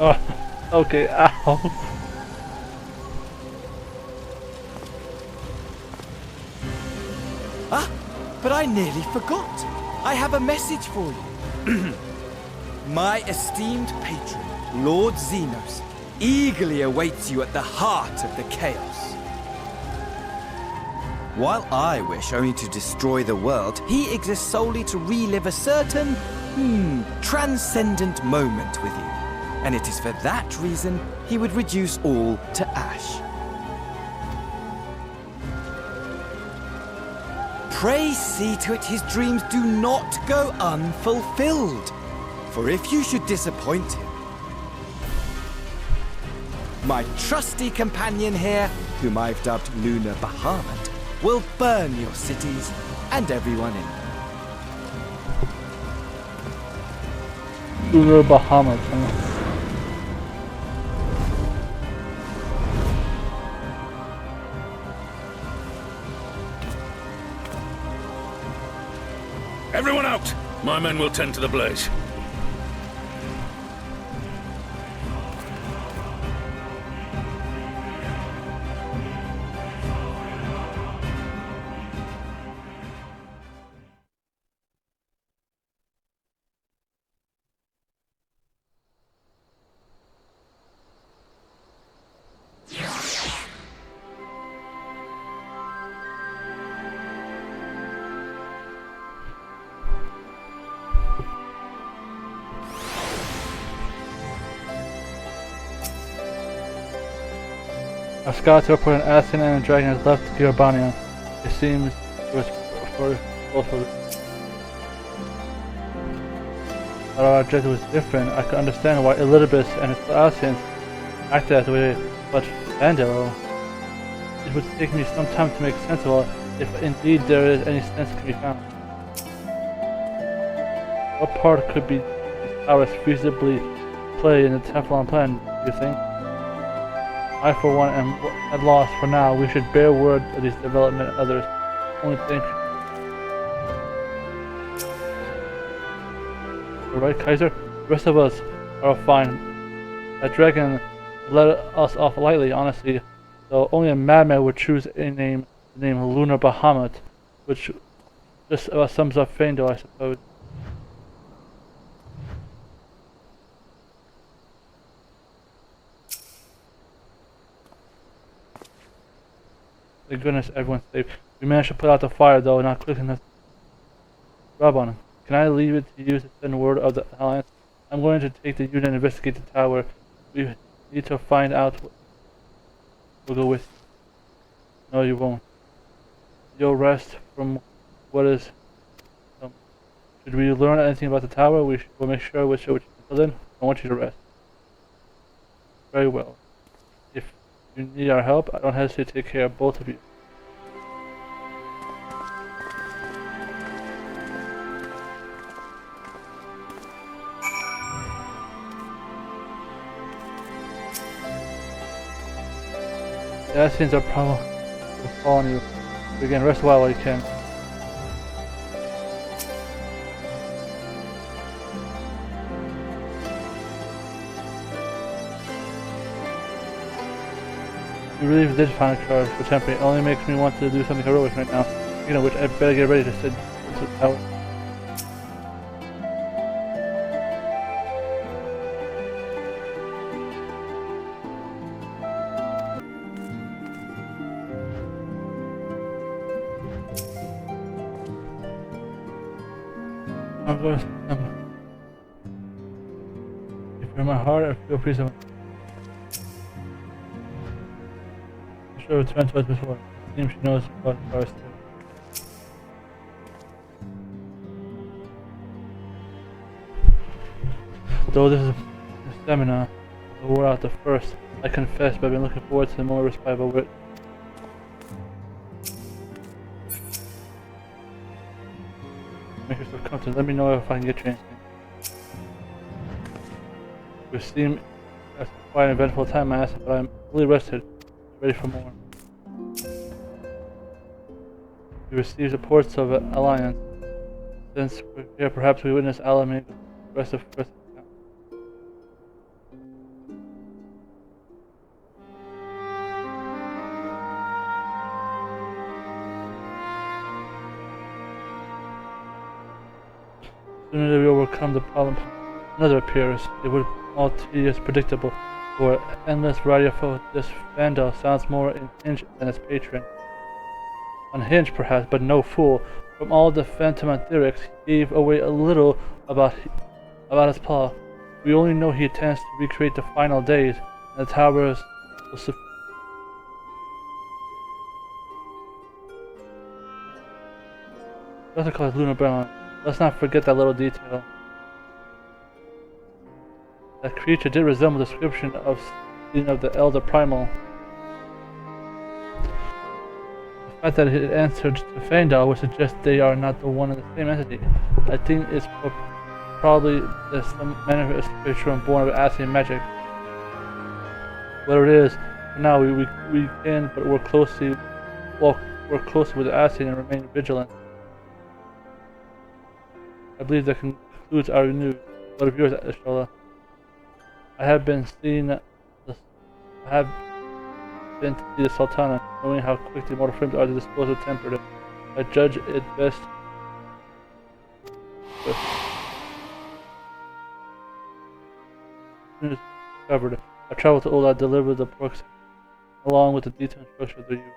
Oh, okay, ow. Ah, but I nearly forgot. I have a message for you. My esteemed patron, Lord Xenos, eagerly awaits you at the heart of the chaos. While I wish only to destroy the world, he exists solely to relive a certain, transcendent moment with you. And it is for that reason he would reduce all to ash. Pray see to it his dreams do not go unfulfilled. For if you should disappoint him, my trusty companion here, whom I've dubbed Lunar Bahamut, will burn your cities and everyone in them. Lunar Bahamut, huh? Everyone out! My men will tend to the blaze. A scout report an Asien and a dragon has left Girabania. It seems it was for both of them. But our objective was different. I could understand why Elizabeth and his Asians acted as a way, but Vandalo. It would take me some time to make sense of all, if indeed there is any sense can be found. What part could be these powers feasibly play in the Teflon plan, do you think? I, for one, am at loss for now. We should bear word of these development others. Only think. You're right, Kaiser? The rest of us are fine. That dragon let us off lightly, honestly. Though only a madman would choose a name, the name Lunar Bahamut, which just about sums up Feindel, I suppose. Thank goodness everyone's safe. We managed to put out the fire, though not quick enough to rub on him. Can I leave it to you to send word of the Alliance? I'm going to take the unit and investigate the tower. We need to find out what we'll go with you. No, you won't. You'll rest from what is... should we learn anything about the tower, we'll make sure we'll show what you can. I want you to rest. Very well. If you need our help, I don't hesitate to take care of both of you. The Asians are probably following you. Again, rest a while you can. You really did find a charge for temporary. It only makes me want to do something heroic right now. You know, which I better get ready to send to the tower. I'm going to if you're in my heart, I feel peace of mind. I'm sure returned to us before. It seems she knows about the forest too. Though this is a seminar, I wore out the first. I confess, but I've been looking forward to the more respite of wit. Make yourself comfortable. Let me know if I can get you anything. You seem as quite an eventful time, my ass, but I'm fully rested, ready for more. We received reports of an alliance. Since we're here, perhaps we witness Alisaie the rest of the account. Sooner than we overcome the problem, another appears. It would be all tedious, predictable. For an endless variety of foes, this Vandal sounds more unhinged than its patron. Unhinged, perhaps, but no fool. From all the phantomantherics, he gave away a little about his plot. We only know he intends to recreate the final days, and the towers will suffice. Let's call it Lunar Brown. Let's not forget that little detail. That creature did resemble the description of the Elder Primal. The fact that it answered to Feindal would suggest they are not the one and the same entity. I think it's probably some manifestation born of Asian magic. Whatever it is, for now we can but work closely with the Asian and remain vigilant. I believe that concludes our news. What of yours, Ashola? I have been to see the Sultana, knowing how quick the mortal frames are to dispose of tempered. I judge it best. As soon as covered, I traveled to Ola to deliver the books along with the detailed instructions of the use.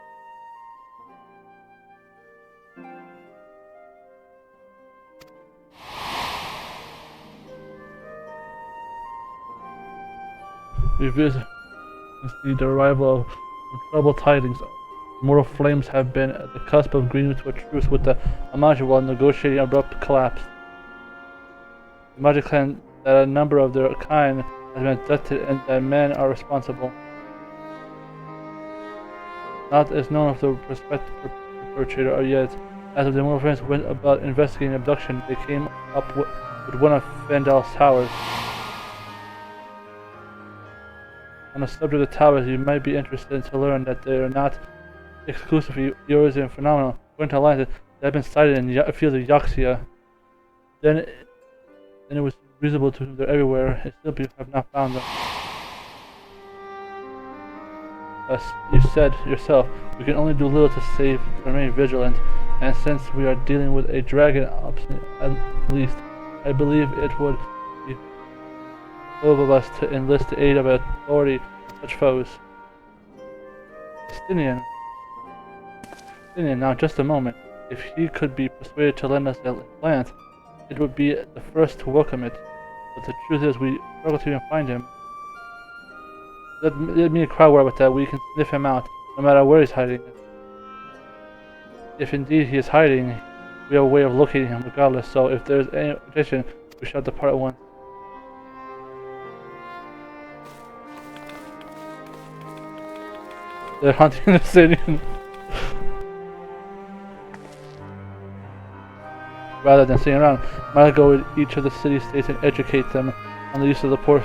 We visit and see the arrival of Trouble tidings. Mortal flames have been at the cusp of agreeing to a truce with the Amaji while negotiating abrupt collapse. The Amaji claim that a number of their kind has been abducted and that men are responsible. Not as known of the prospective perpetrator yet. As the mortal flames went about investigating the abduction, they came up with one of Fandal's towers. On the subject of towers, you might be interested to learn that they are not exclusively Eurasian phenomena. According to Alisaie, they have been sighted in the fields of Yaxia. Then it was reasonable to assume they're everywhere, and still people have not found them. As you said yourself, we can only do little to save to remain vigilant, and since we are dealing with a dragon, at least, I believe it would be noble of us to enlist the aid of an authority of such foes. Justinian, now just a moment. If he could be persuaded to lend us a lance, it would be the first to welcome it. But the truth is, we struggle to even find him. Let me cry word with that. We can sniff him out, no matter where he's hiding. If indeed he is hiding, we have a way of locating him regardless. So if there is any objection, we shall depart at once. They're hunting the city. Rather than sitting around, might go with each of the city-states and educate them on the use of the port.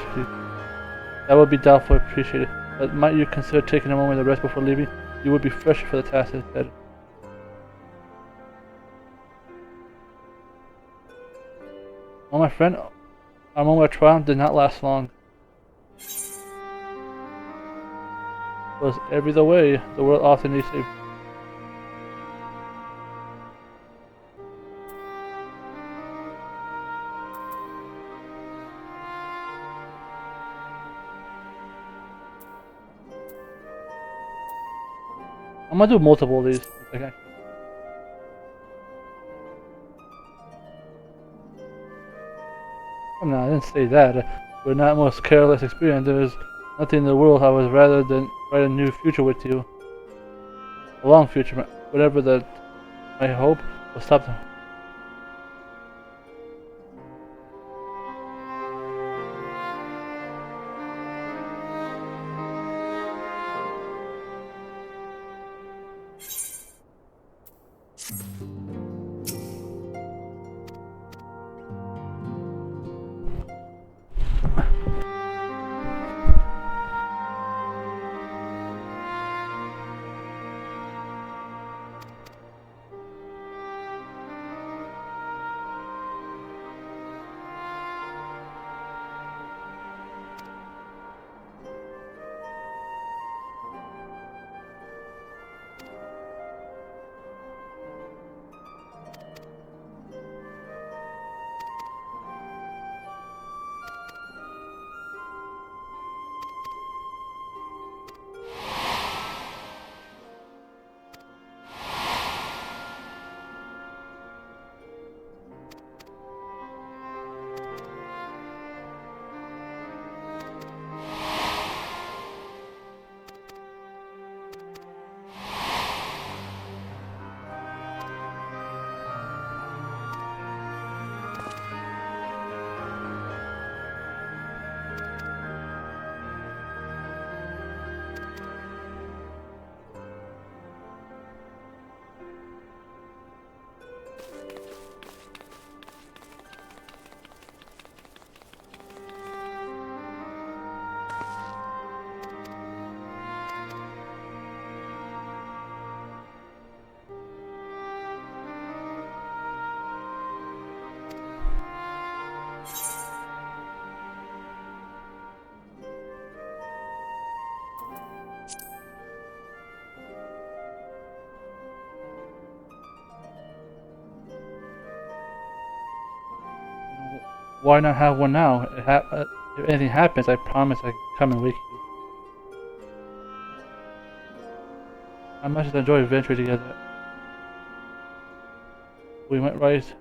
That would be doubtfully appreciated, but might you consider taking a moment of rest before leaving? You would be fresh for the task instead. Well, my friend, our moment of triumph did not last long. Was every the way the world often needs saved. I'm gonna do multiple of these. Okay. Oh, no, I didn't say that. We're not most careless experience. There's nothing in the world I would rather than write a new future with you. A long future, whatever that I hope will stop them. Why not have one now? If anything happens, I promise I can come and wake you. I must enjoy adventure together. We might rise.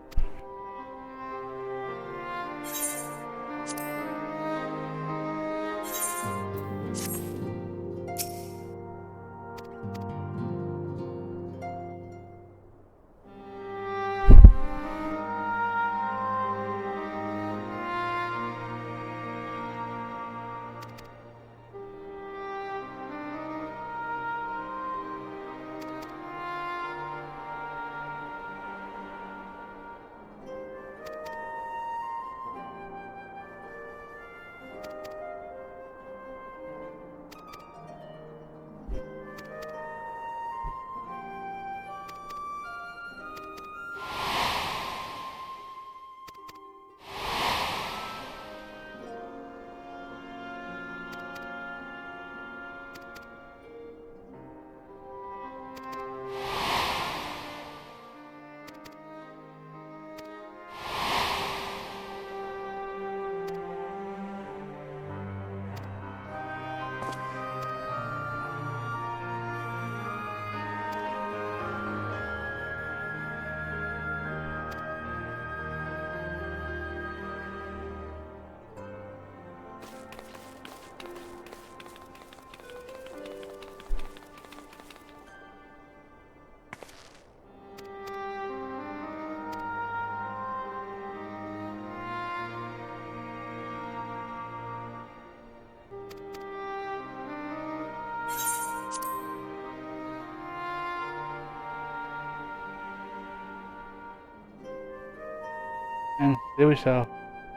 And here we shall.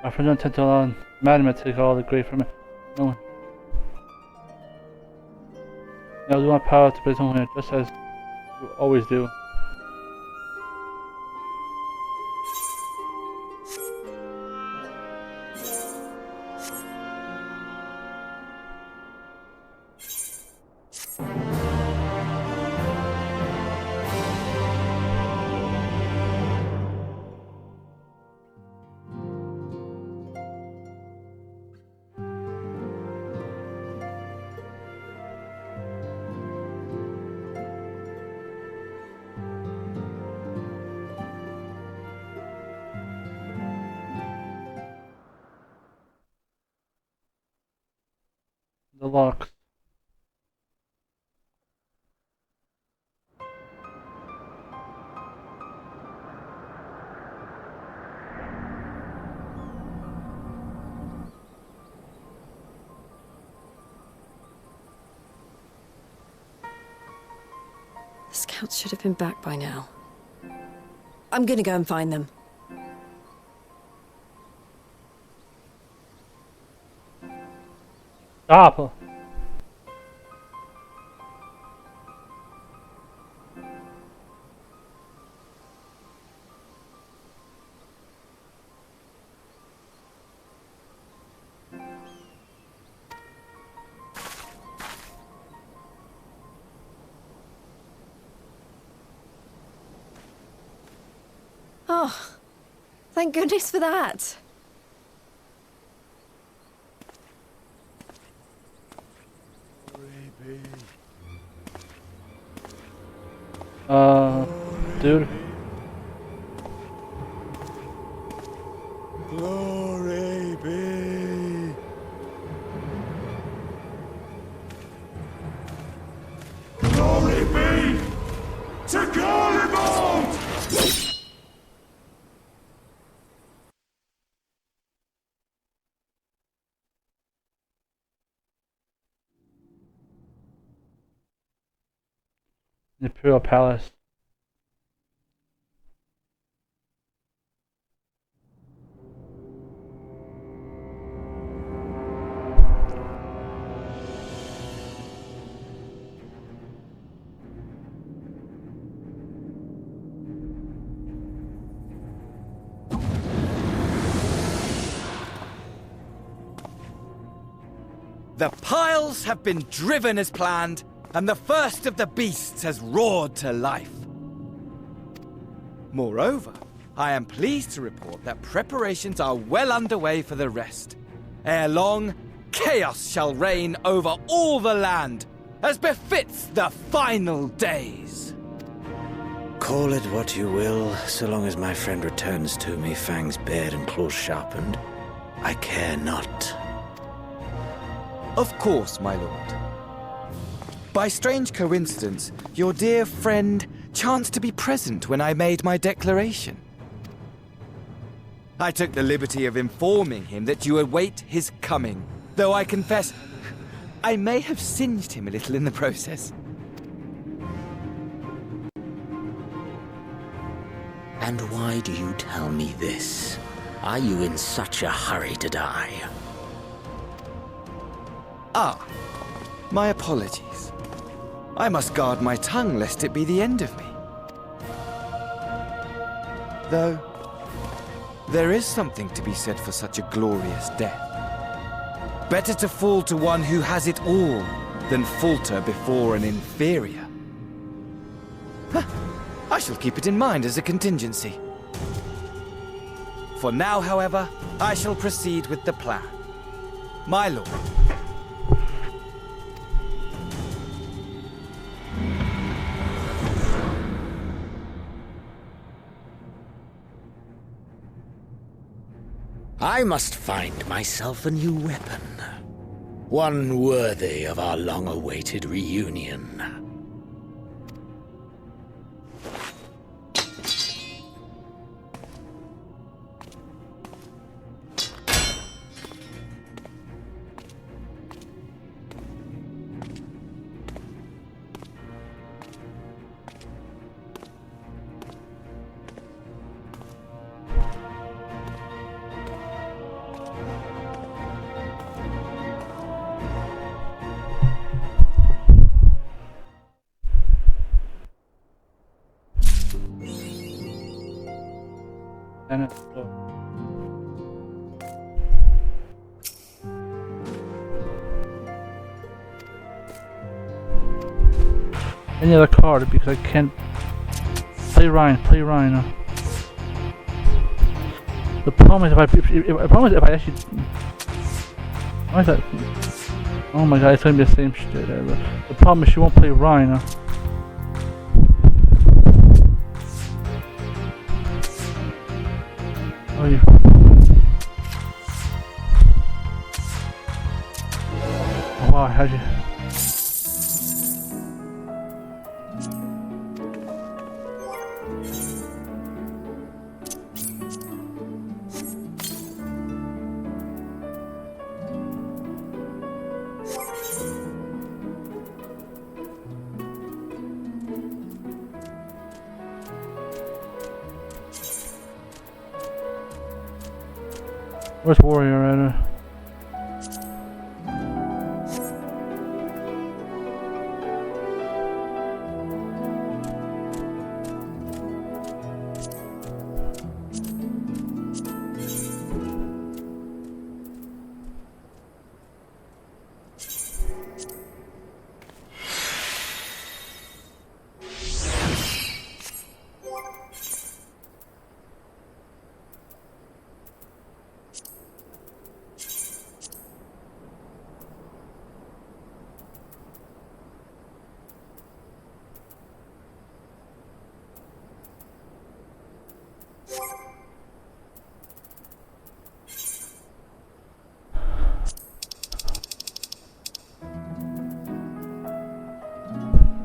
My friends don't intend to allow madmen to take all the grief from it. No one. I'll do my power to place someone here, just as you always do. The locks. The scouts should have been back by now. I'm gonna go and find them. Stop! Oh, thank goodness for that. Dude. Glory be. Glory be to Garlemald! The Imperial Palace. The piles have been driven as planned, and the first of the beasts has roared to life. Moreover, I am pleased to report that preparations are well underway for the rest. Ere long, chaos shall reign over all the land, as befits the final days. Call it what you will, so long as my friend returns to me, fangs bared and claws sharpened. I care not. Of course, my lord. By strange coincidence, your dear friend chanced to be present when I made my declaration. I took the liberty of informing him that you await his coming, though I confess I may have singed him a little in the process. And why do you tell me this? Are you in such a hurry to die? Ah, my apologies. I must guard my tongue lest it be the end of me. Though, there is something to be said for such a glorious death. Better to fall to one who has it all than falter before an inferior. I shall keep it in mind as a contingency. For now, however, I shall proceed with the plan. My lord. I must find myself a new weapon. One worthy of our long-awaited reunion. Kenan. Any other card because I can't play Ryan. The problem is if I actually, oh my god, it's gonna be the same shit. The problem is she won't play Ryan. Oh, you. Oh wow, how'd you? Where's Warrior at?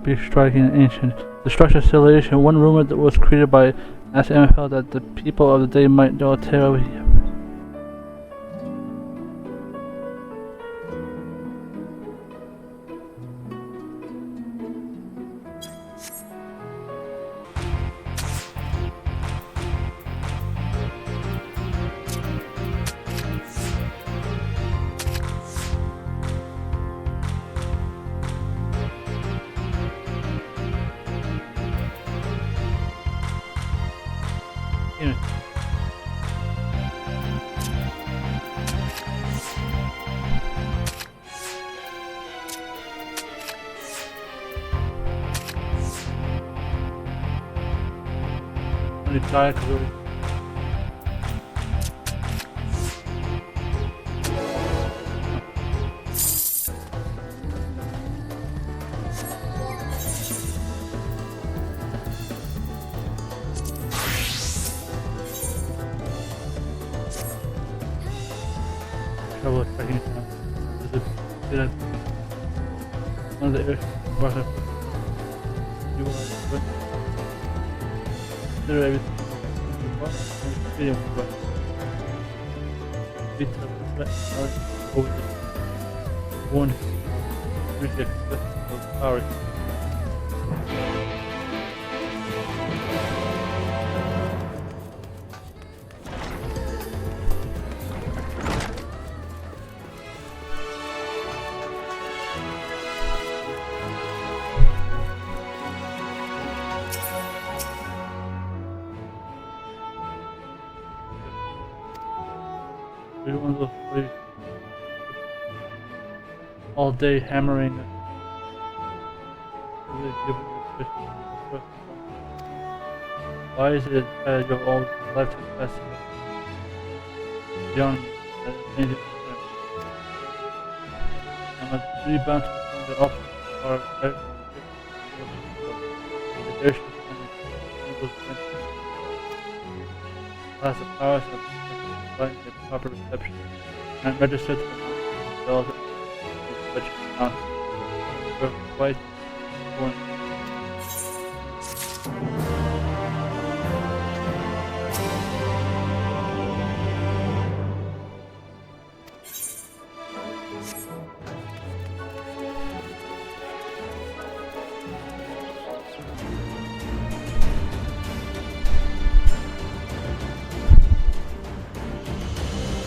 Be striking and ancient. The structure still ancient. One rumor that was created by Alisaie felt that the people of the day might know terror. Die because trouble tracking it down. One of the areas brought up. You are consider everything. Video one reject power. All day hammering. Why is it that you have all lifetime passing? Young, I'm a rebound to the options are class of powers of providing the proper reception and registered to the which were quite born.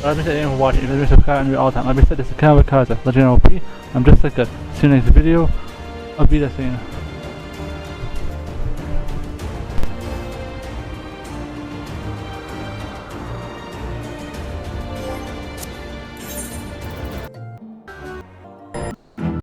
I've been saying for watching, if you subscribe to me all the time. I've been saying this is Kenan with Kaiser, Legend OP. I'm just like that. See you next video. I'll be the same.